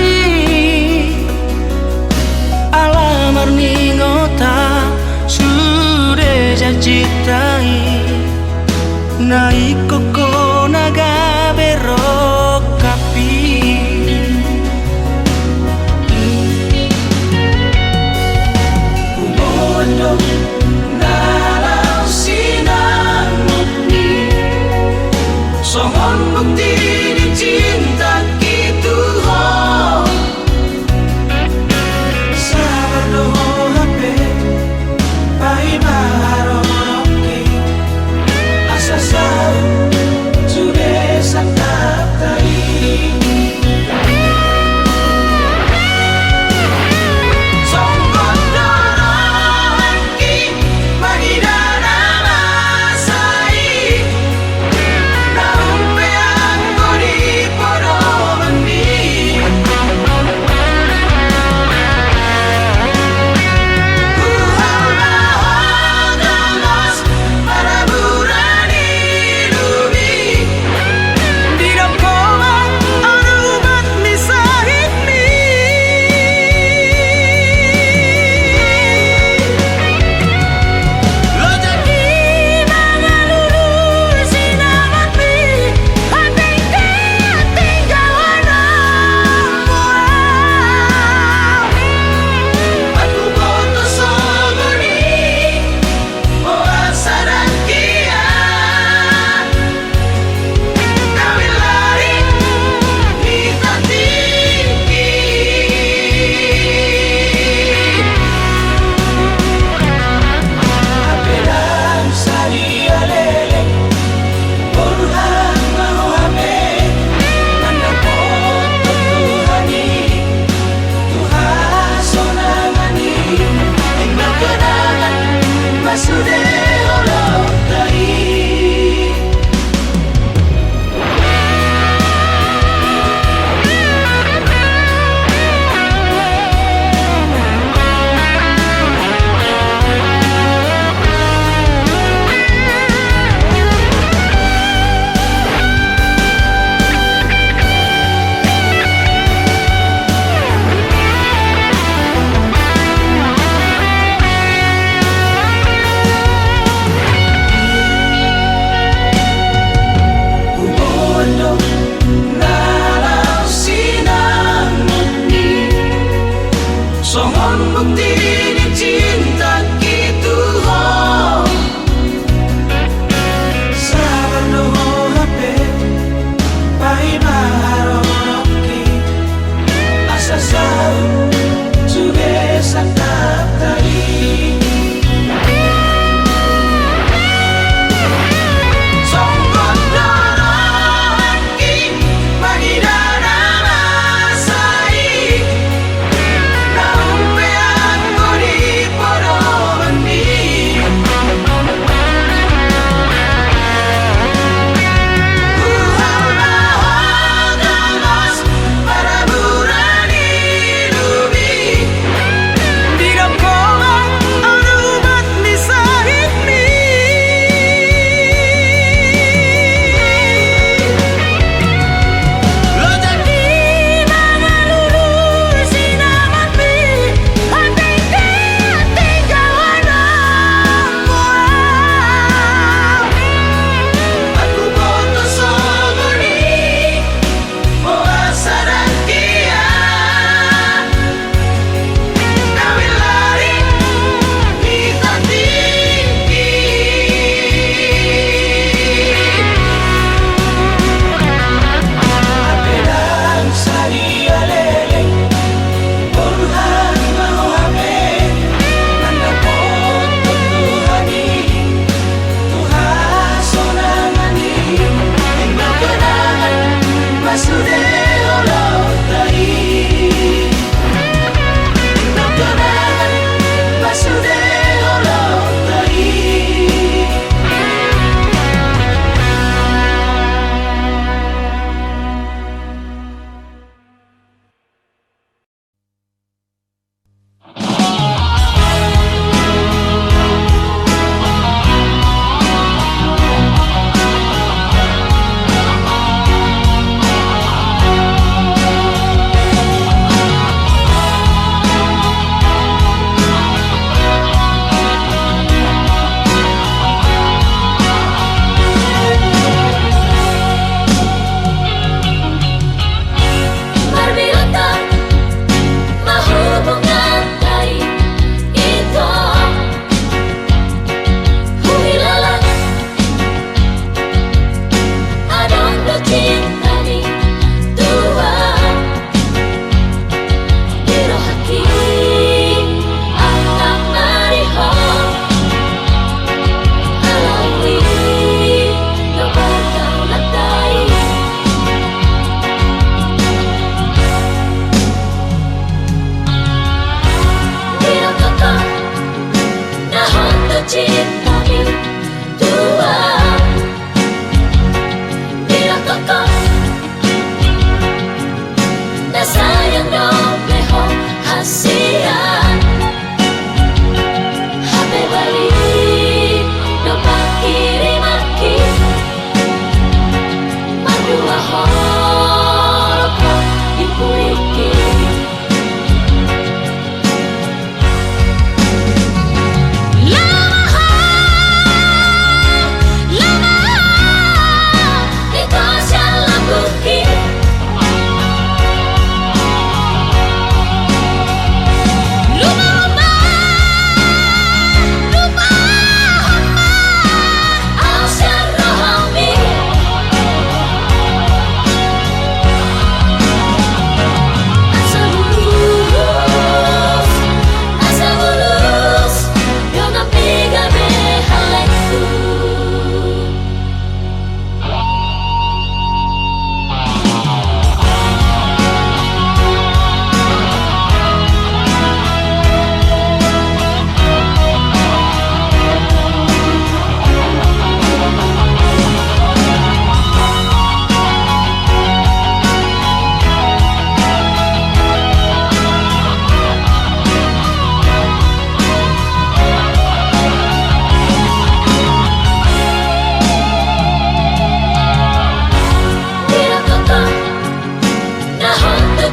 Alamar ningota Sudah jajitai Naik koko naga berok kapi Umodo nalau sinamoni Sohon bukti dicinta gitu ho Sabar doho hape Pai baro roke Asa saru Sudah santap tari Songkot doraki Magidana masai Naumpe aku di porobandi Kuhala hodamas para burani lubi Di dakoman anubat misahini Lo jadi mangalulu sinamati Hati ketinggalan Aku boto sogoni Oasa dan kian Kami lari kita tinggi Apelan sadia lele Borhan mau hame Nanda poto Tuhani Tuhan sonamani Engkau kenangan Masude olok dari
cinta dua bila kokoh na sayang no pleho hasian habe balik no pakirimaki madua horoko ipuriki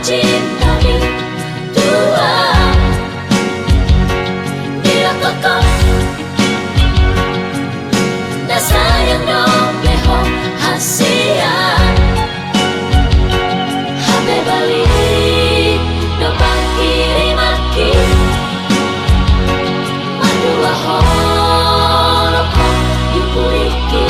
cinta dua bila kokoh na sayang no pleho hasian habe balik no pakirimaki madua horoko yupuriki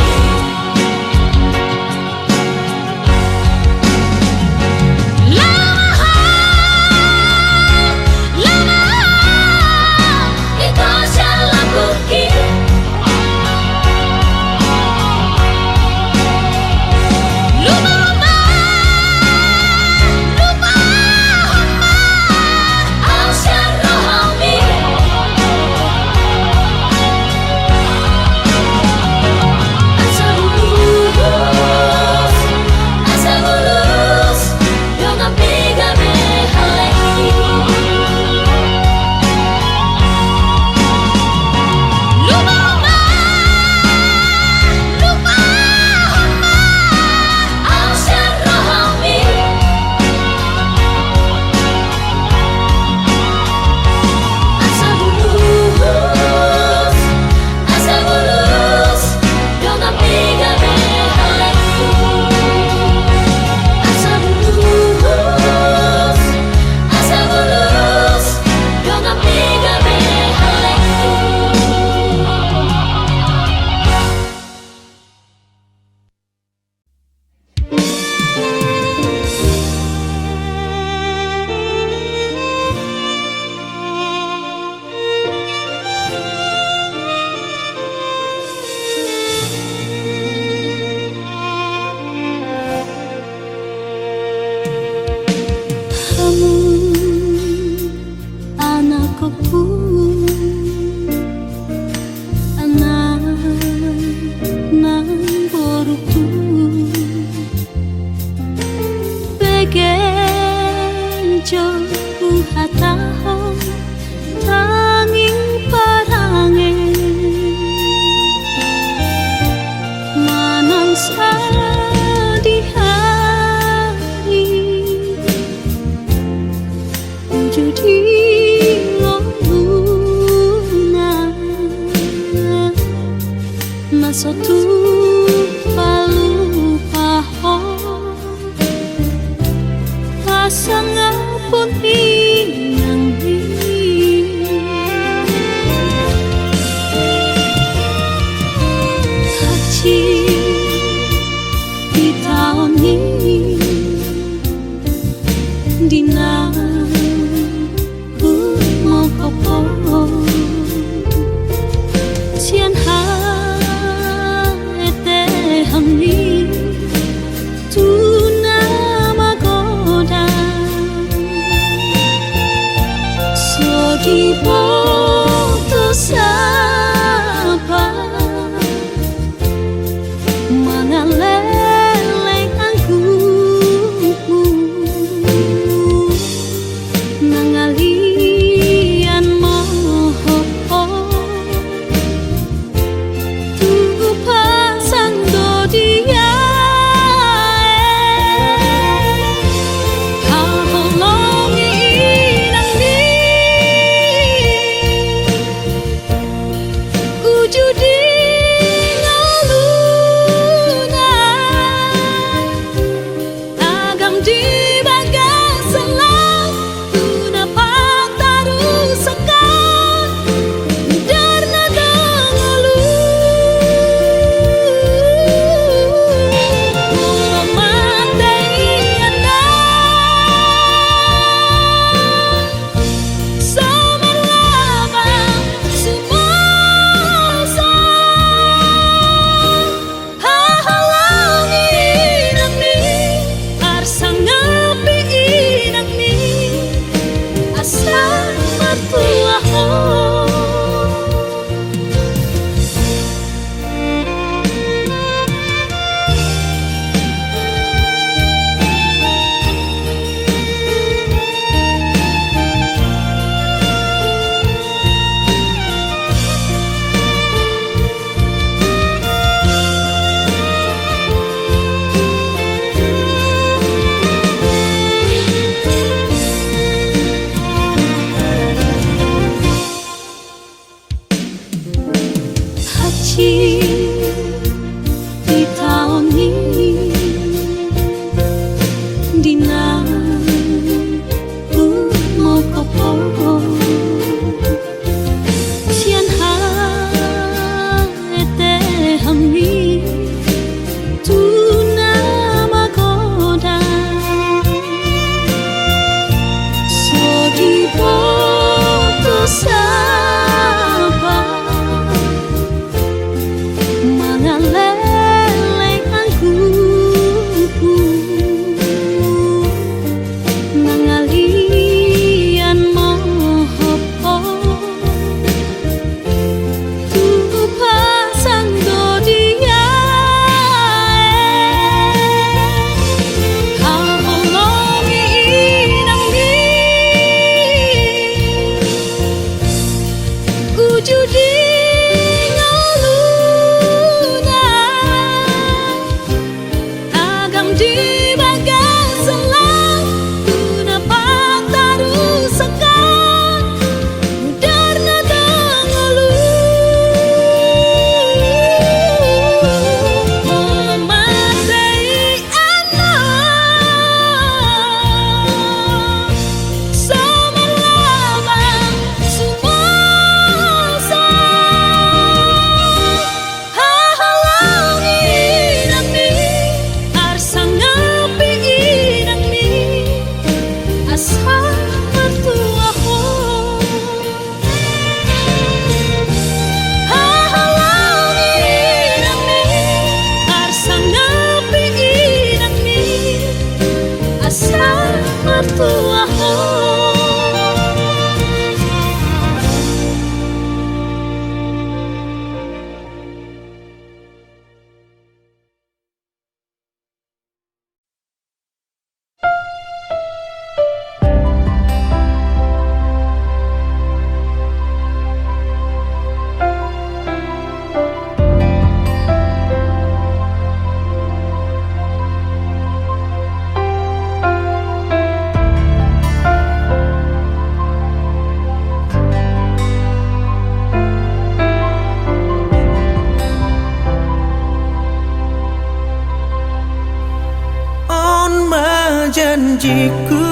janjiku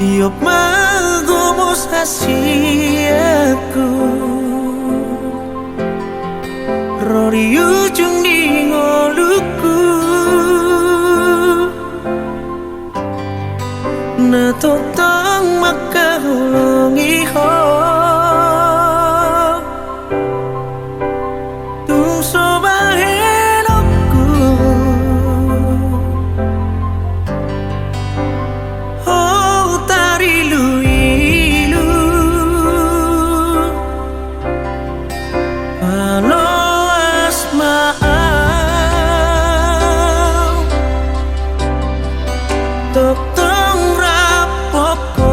tiap magumos hasiaku Rory ujung di ngoluku na totong makahulungi ho tung sobahin aku oh tari luilu halo asmaal tok tong rapopo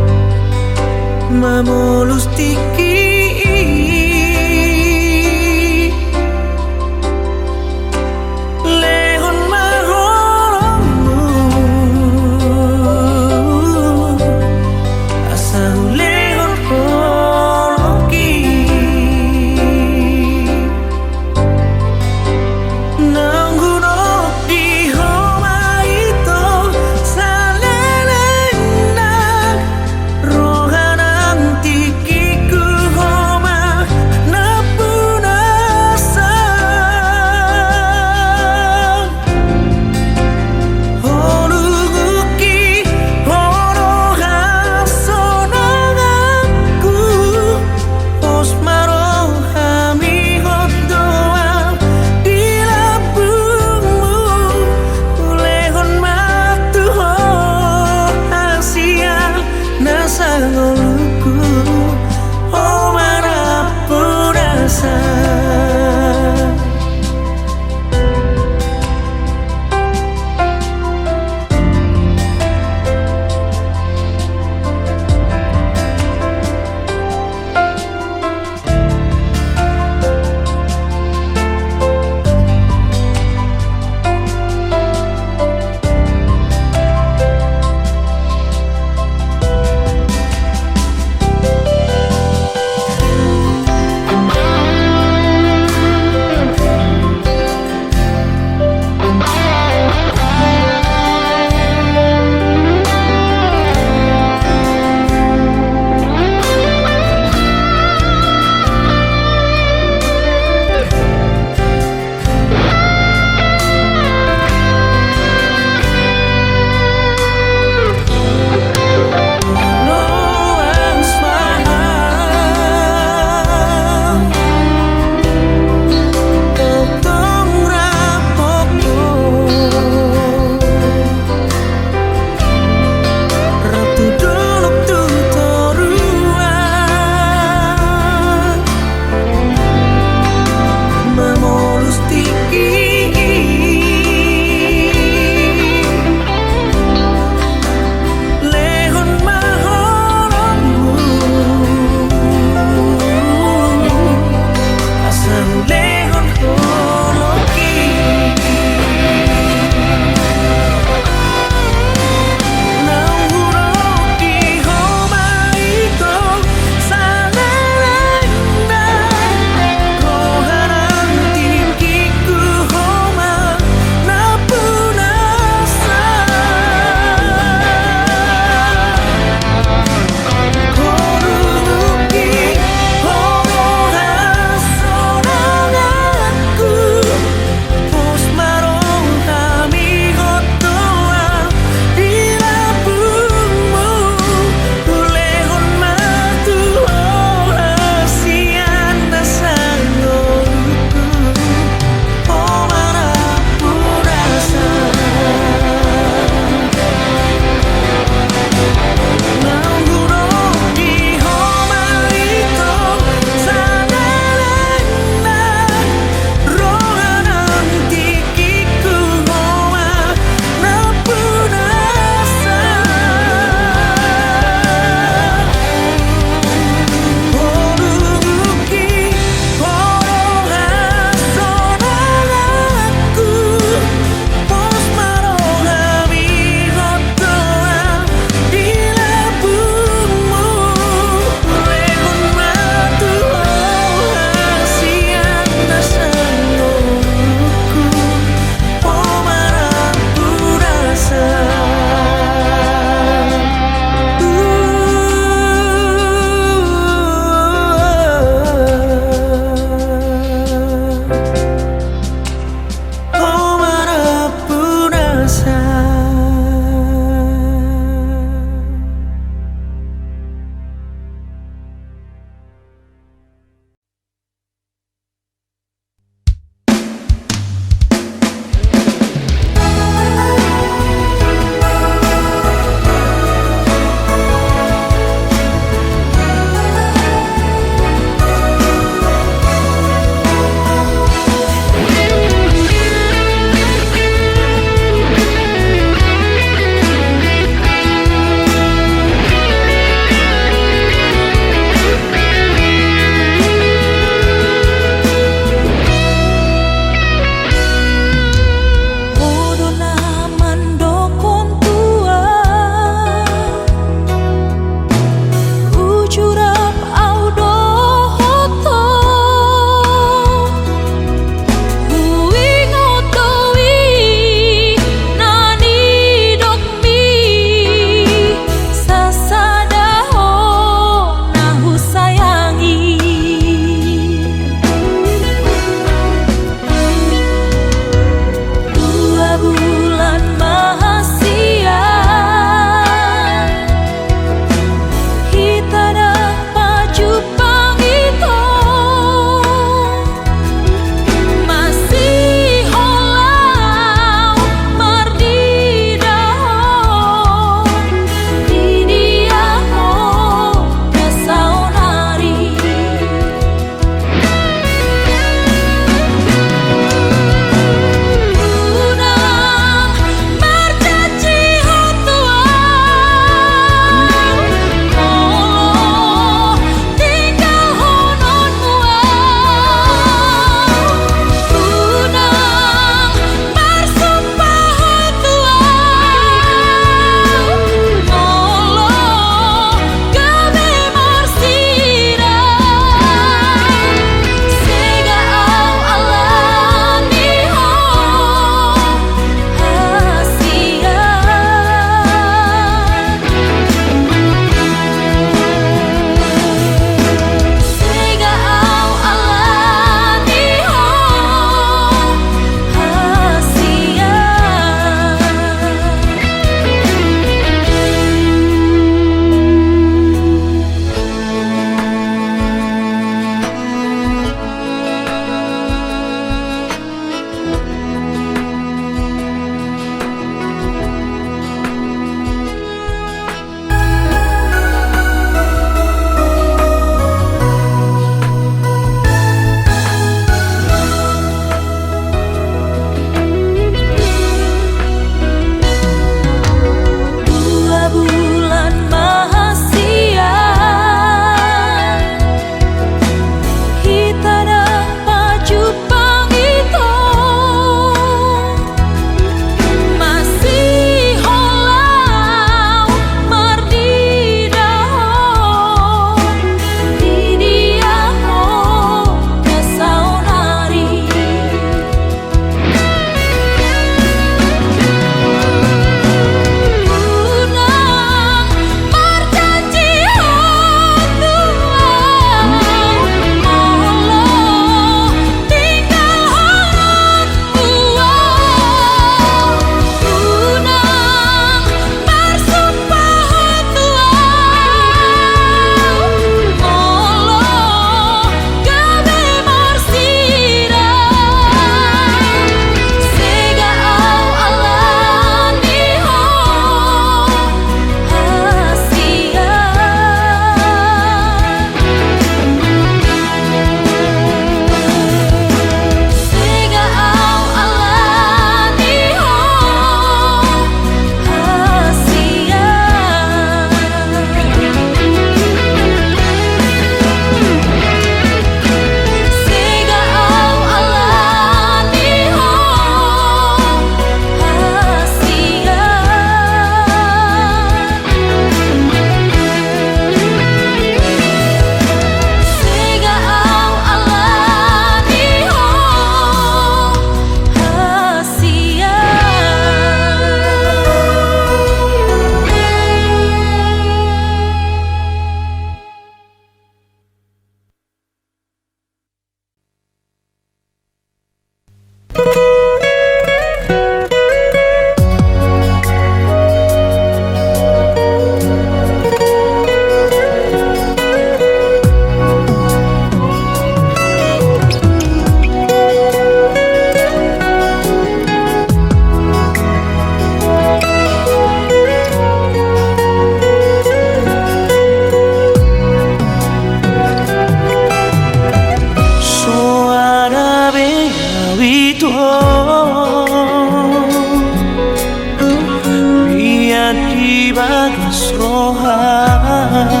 Biar di bagas rohan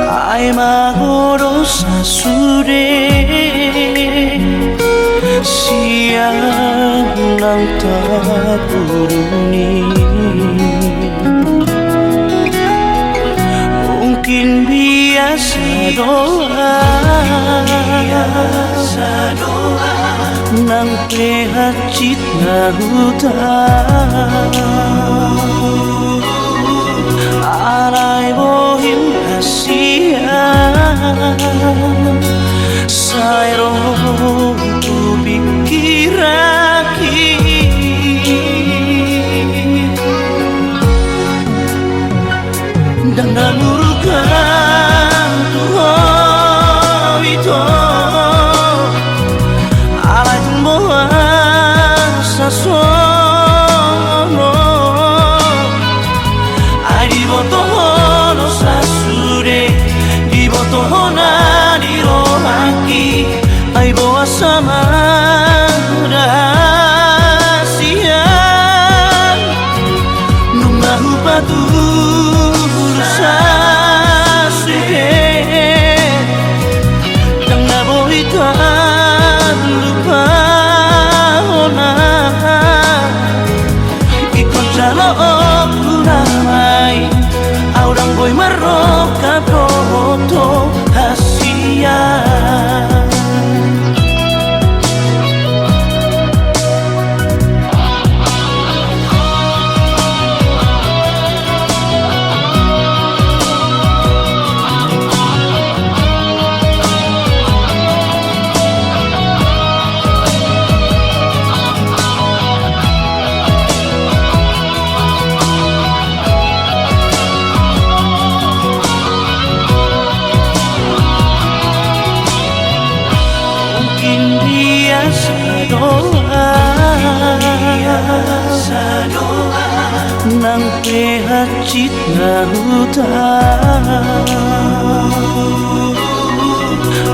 ai magoro sasude siang nang taburuni mungkin biasa doa nang prehacit na hutan arai bohim kasihan sairo tu pikiraki dan namurkan Tuhan itu alai tumbuh sasono ai di botohono sasure di botohona di rohaki ai boa sama rahasian nunga hupatu sasuke dan nabohitan lupa ona ikut jalo puramai aurang boy maroka proto hasian nang prehacit na hutan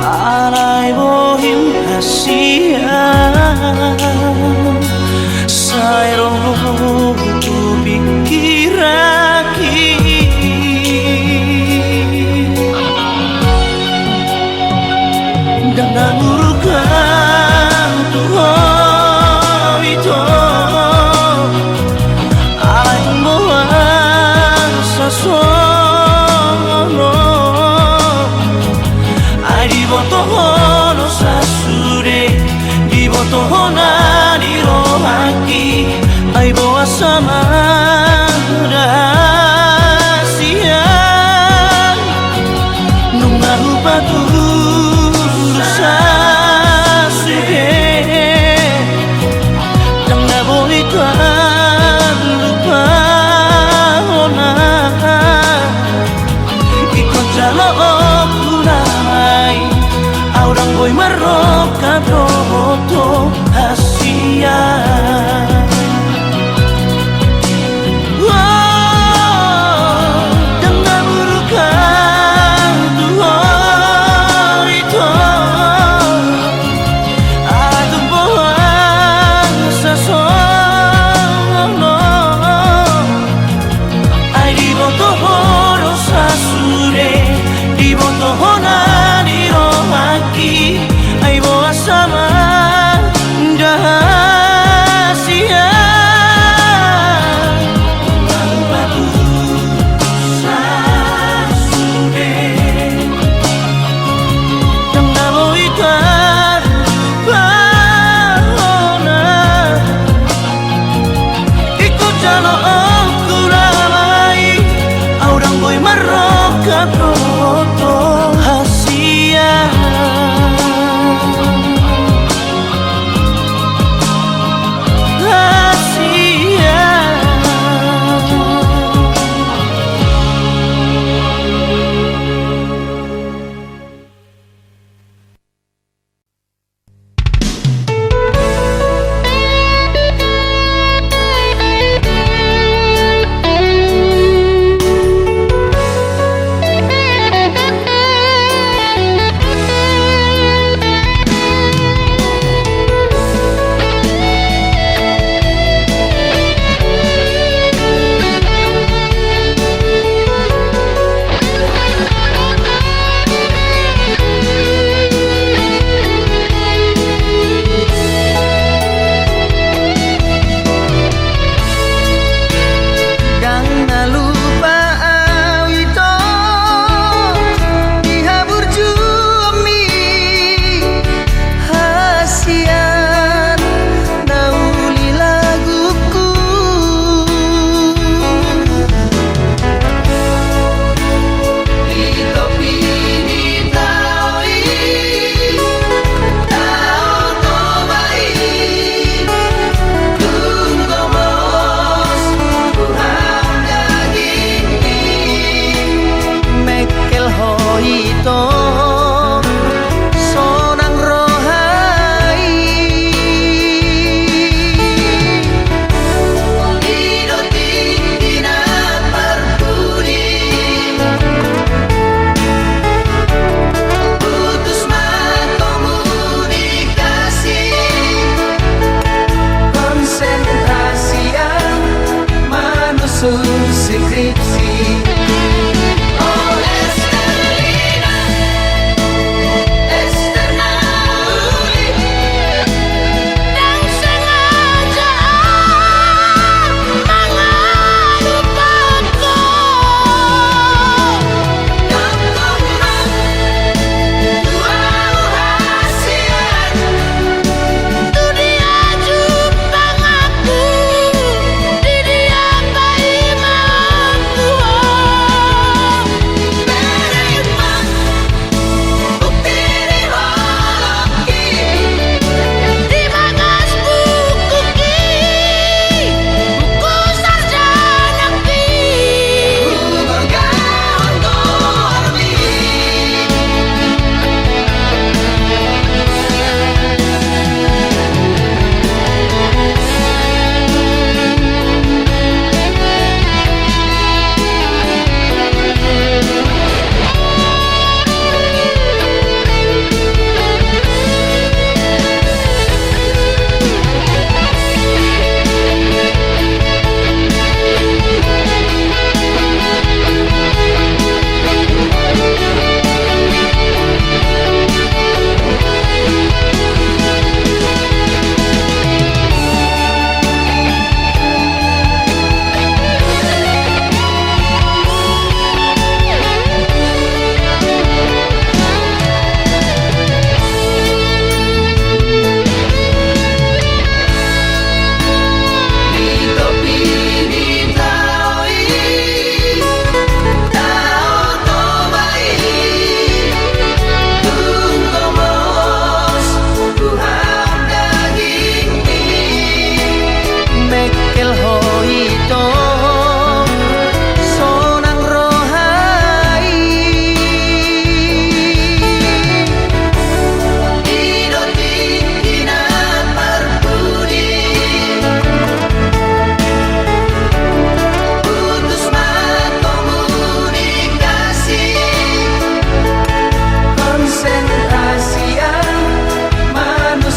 alai bohim hasian sairo tu pikiraki dan namurkan Tuhan itu sasono ai di botohono sasure di botohona di rohaki ai boa sama rahasian nunga hupatu sasuke dan nabohitan lupa aurang boy maroka proto hasian dan namurkan Tuhan itu atumbuhan sasono ai di botohono sasure di botohona di rohaki ai boa sama rahasian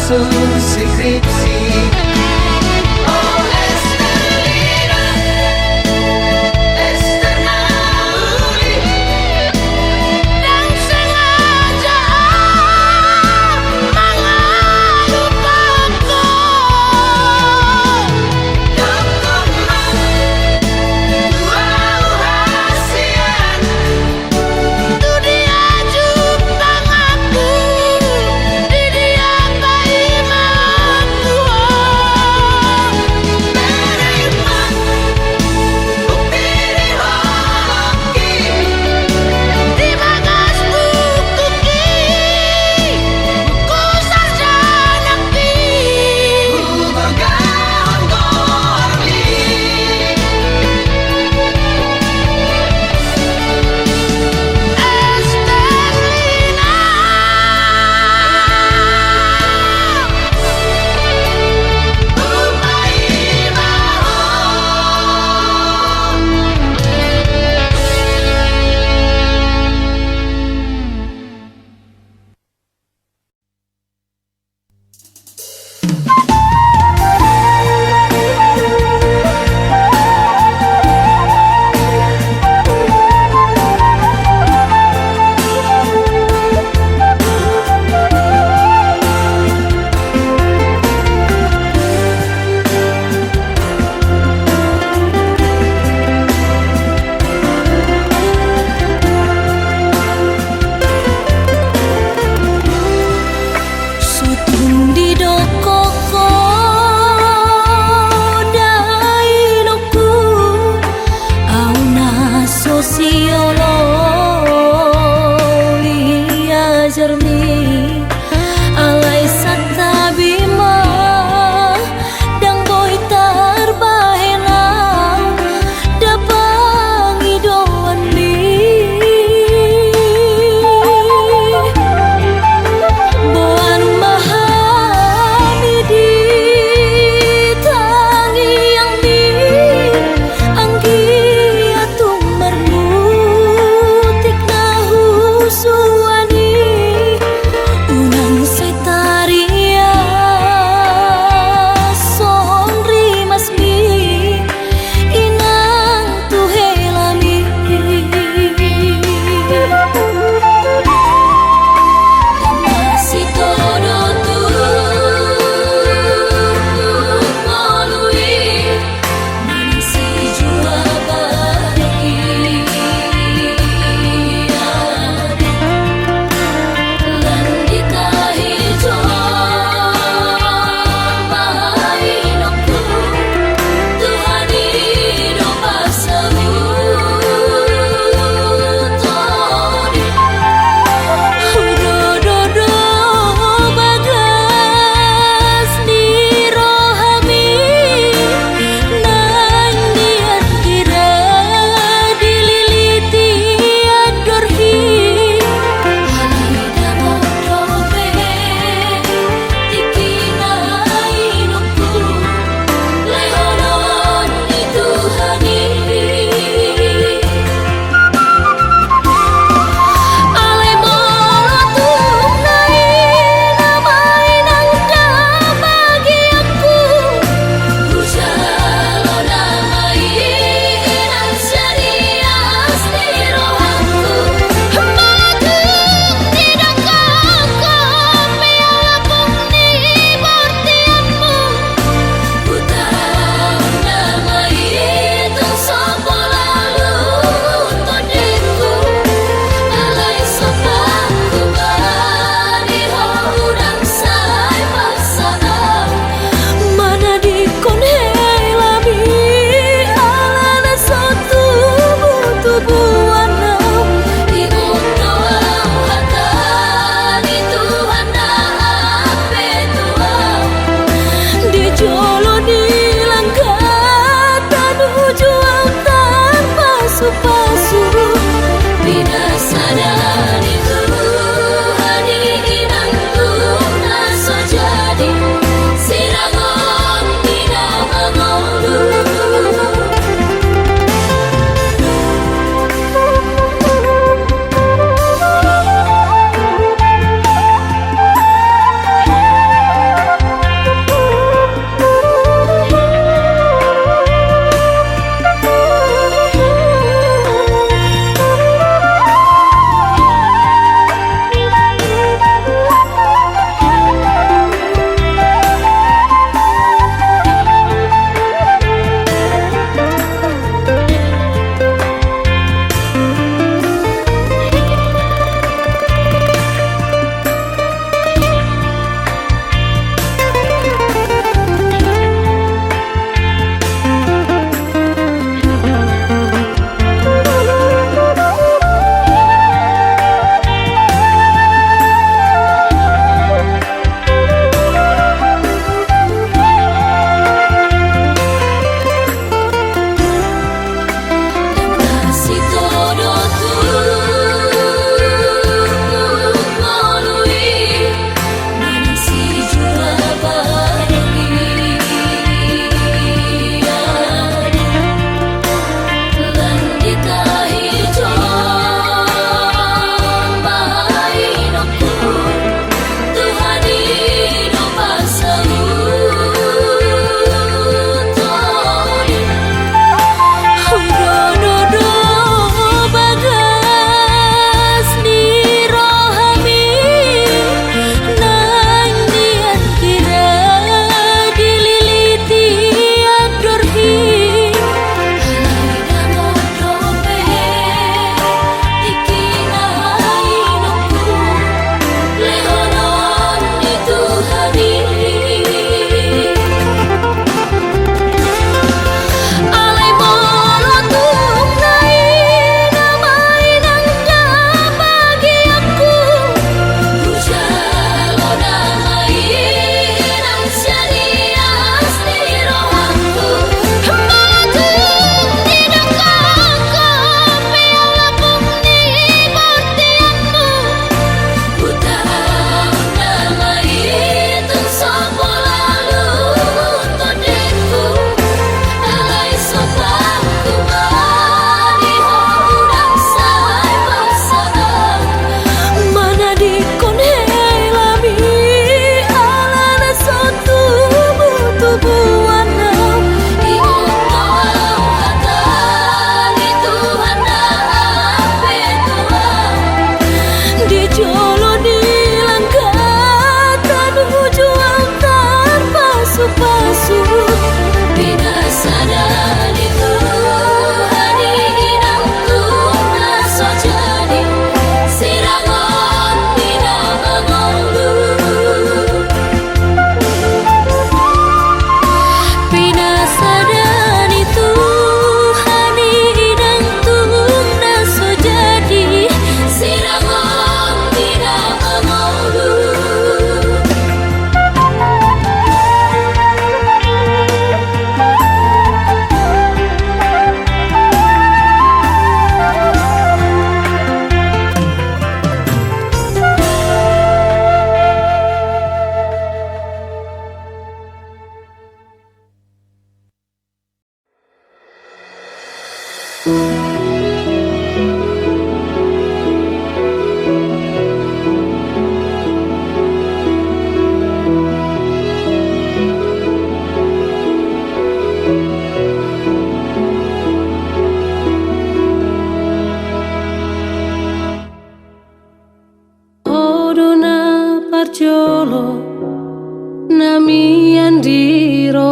langsung skripsi. Oh Esterlina, Ester Nauli,
Dan sengaja mengalupaku.
dokumen wow hasian.
Itu dia jupang aku, di dia bayi mauku.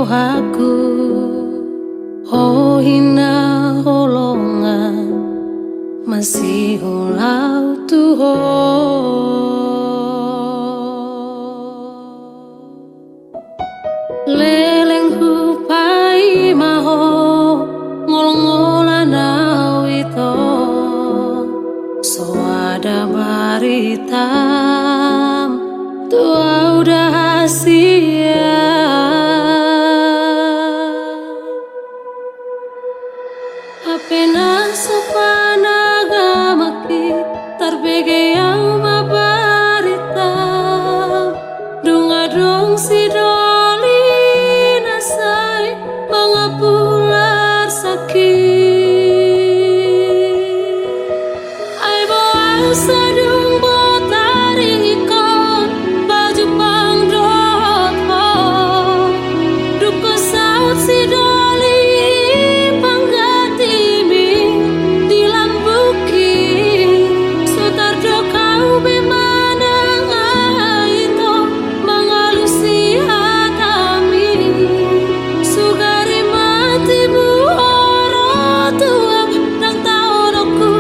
aku oh hina holongan masih holau tuho leleng hupai maho ngol-ngolan awito soada baritam tua udah hasia apena sopanaga maki tarbege yang mabaritam dunga dong si doli nasai mengapular sakit ai boang sadung botari ikon baju pang dot ho duko saut si doli panggatimi di lambuki sutar do kau bemanang aito mengalusi hatami sugari matimu oro tuam nang taonoku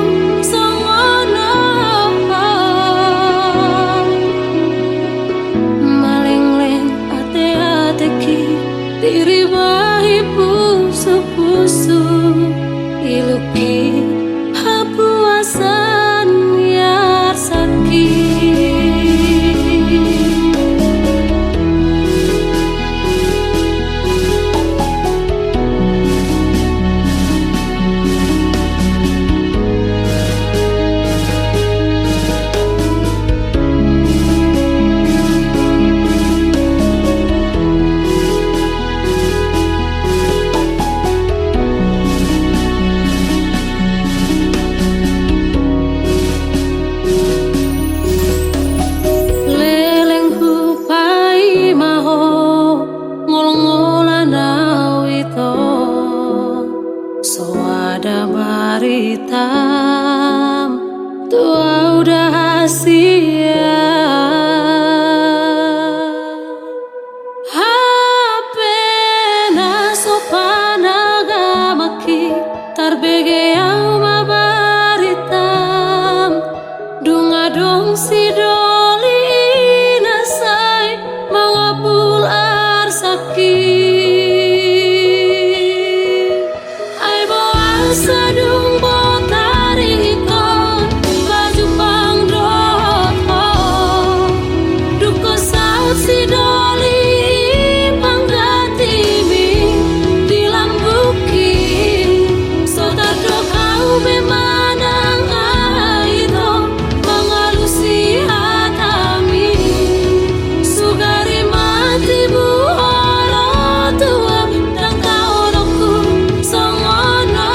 songono malengleng ate-ateki diri bahi pusu-pusu iluki hapuasan yar sakit leleng hupai maho ngol-ngolan awito soada baritam tua udah hasia hapena sopanaga maki tarbege yang mabaritam dunga dong si doli nasai mengapul ar sakit ai boang sadung botari ikon baju pang dot ho duko saut si doli panggatimi di lambuki sotar do kau bemanang aito mengalusi hatami sugari matimu oro tuam nang taonoku songono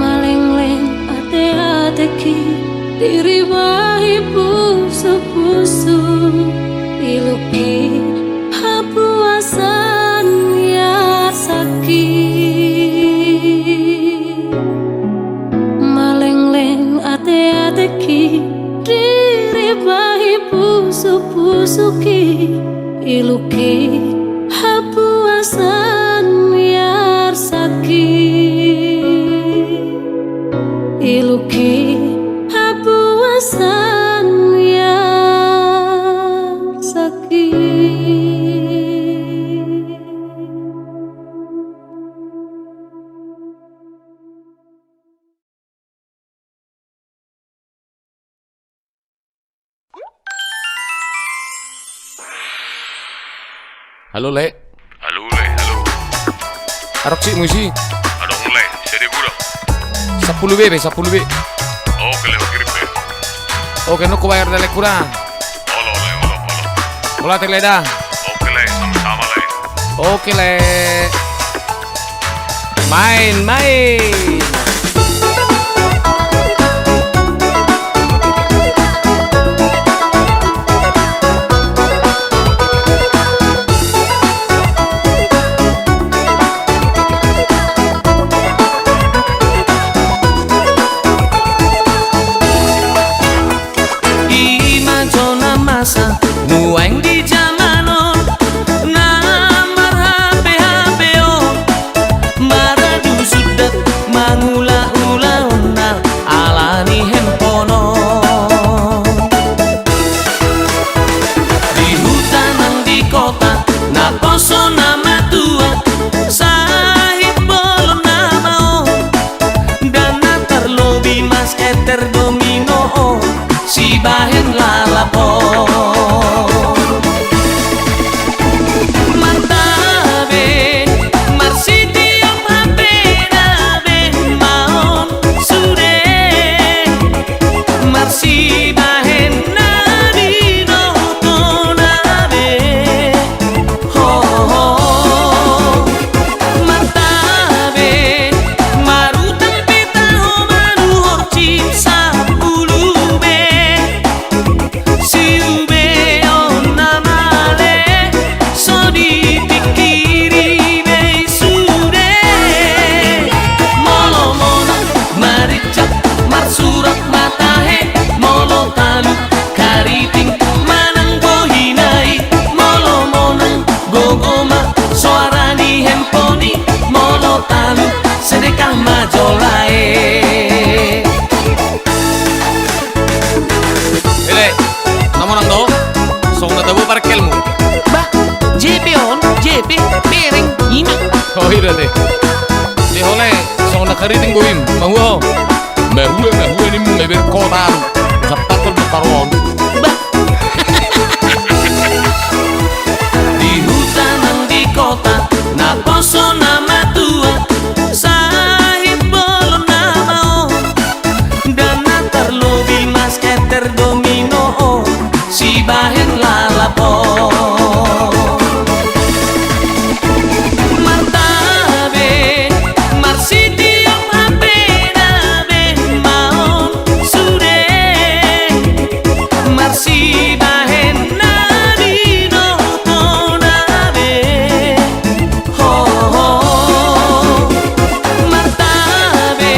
malengleng ate-ateki diri bahi pusu-pusu iluki hapuasan yar sakit malengleng ate-ateki diri bahi pusu-pusuki iluki hapuasan yar sakit iluki hapuasan yar sakit
Halo Le,
Halo Le, halo.
arok sih musi,
Ada mulai, jadi gula.
10 be, 10 be.
Oke Le, kirim Le.
Oke, no ko bayar dale kurang.
Olo Le, olo.
Bola tek leda.
Oke Le, sama-sama Le.
Oke Le. Main.
nueng di zamano namar HP maradu sudet mangula-ula onal alani hempono di hutan nang di kota na poso nama tua sahib bolon nama dan terlobi mas eter domino si bahen lalapo mantabe marsiti om hape nabe maon sude marsi bahen nabi no to nabe ho ho mantabe marutan pita ho manu horci sapulube siube on namale so dipikiri bei sude molo mona maricak marsurak matahe molo talu kariting manang bohinai molo mona gogoma suarani hemponi molo talu sedekah majolae.
Ele, namun ang do, song natabo parkelmu.
Bah, JP on, JP, piring, ini.
Oh iya deh. Di hole, song nakariting buim, mahuo. Mahuo ni meber kota. Kapatul bekaron.
Bah. Di hutan nang di kota, na poso nama tua, sahib bolon nama dan terlobi mas keter domino si bahen lalapo martabe marsiti om hape nabe maon sude marsi bahen nabi no to nabe ho ho martabe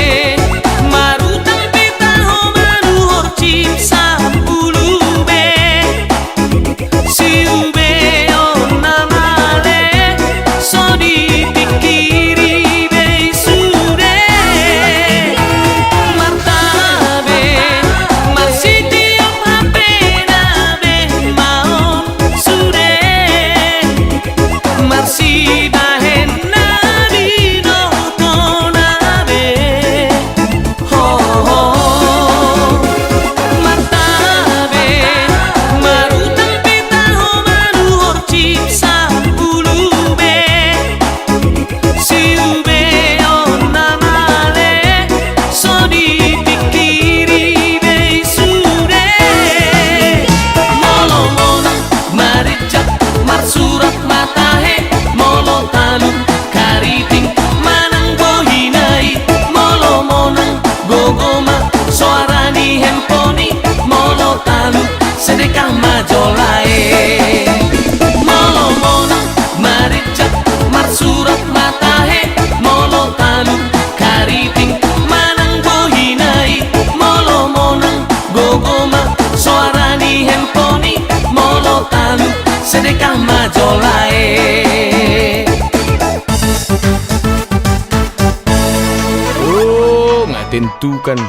marutan pita ho manu horci sapulube siube on namale so dipikiri bei sude martabe marsiti om hape nabe maon sude marsi bahen nabi no to nabe ho ho martabe marutan pita ho manu horci sapulube siube on namale so dipikiri bei sude molo mona maricak marsurak matahe molo talu kariting manang bohinai molo mona gogoma suarani hemponi molo talu sedekah majolae molo mona maricak marsurak matahe molo talu kariting manang bohinai molo mona gogoma suarani hemponi molo talu sedekah majolae.
Oh, nggak tentukan.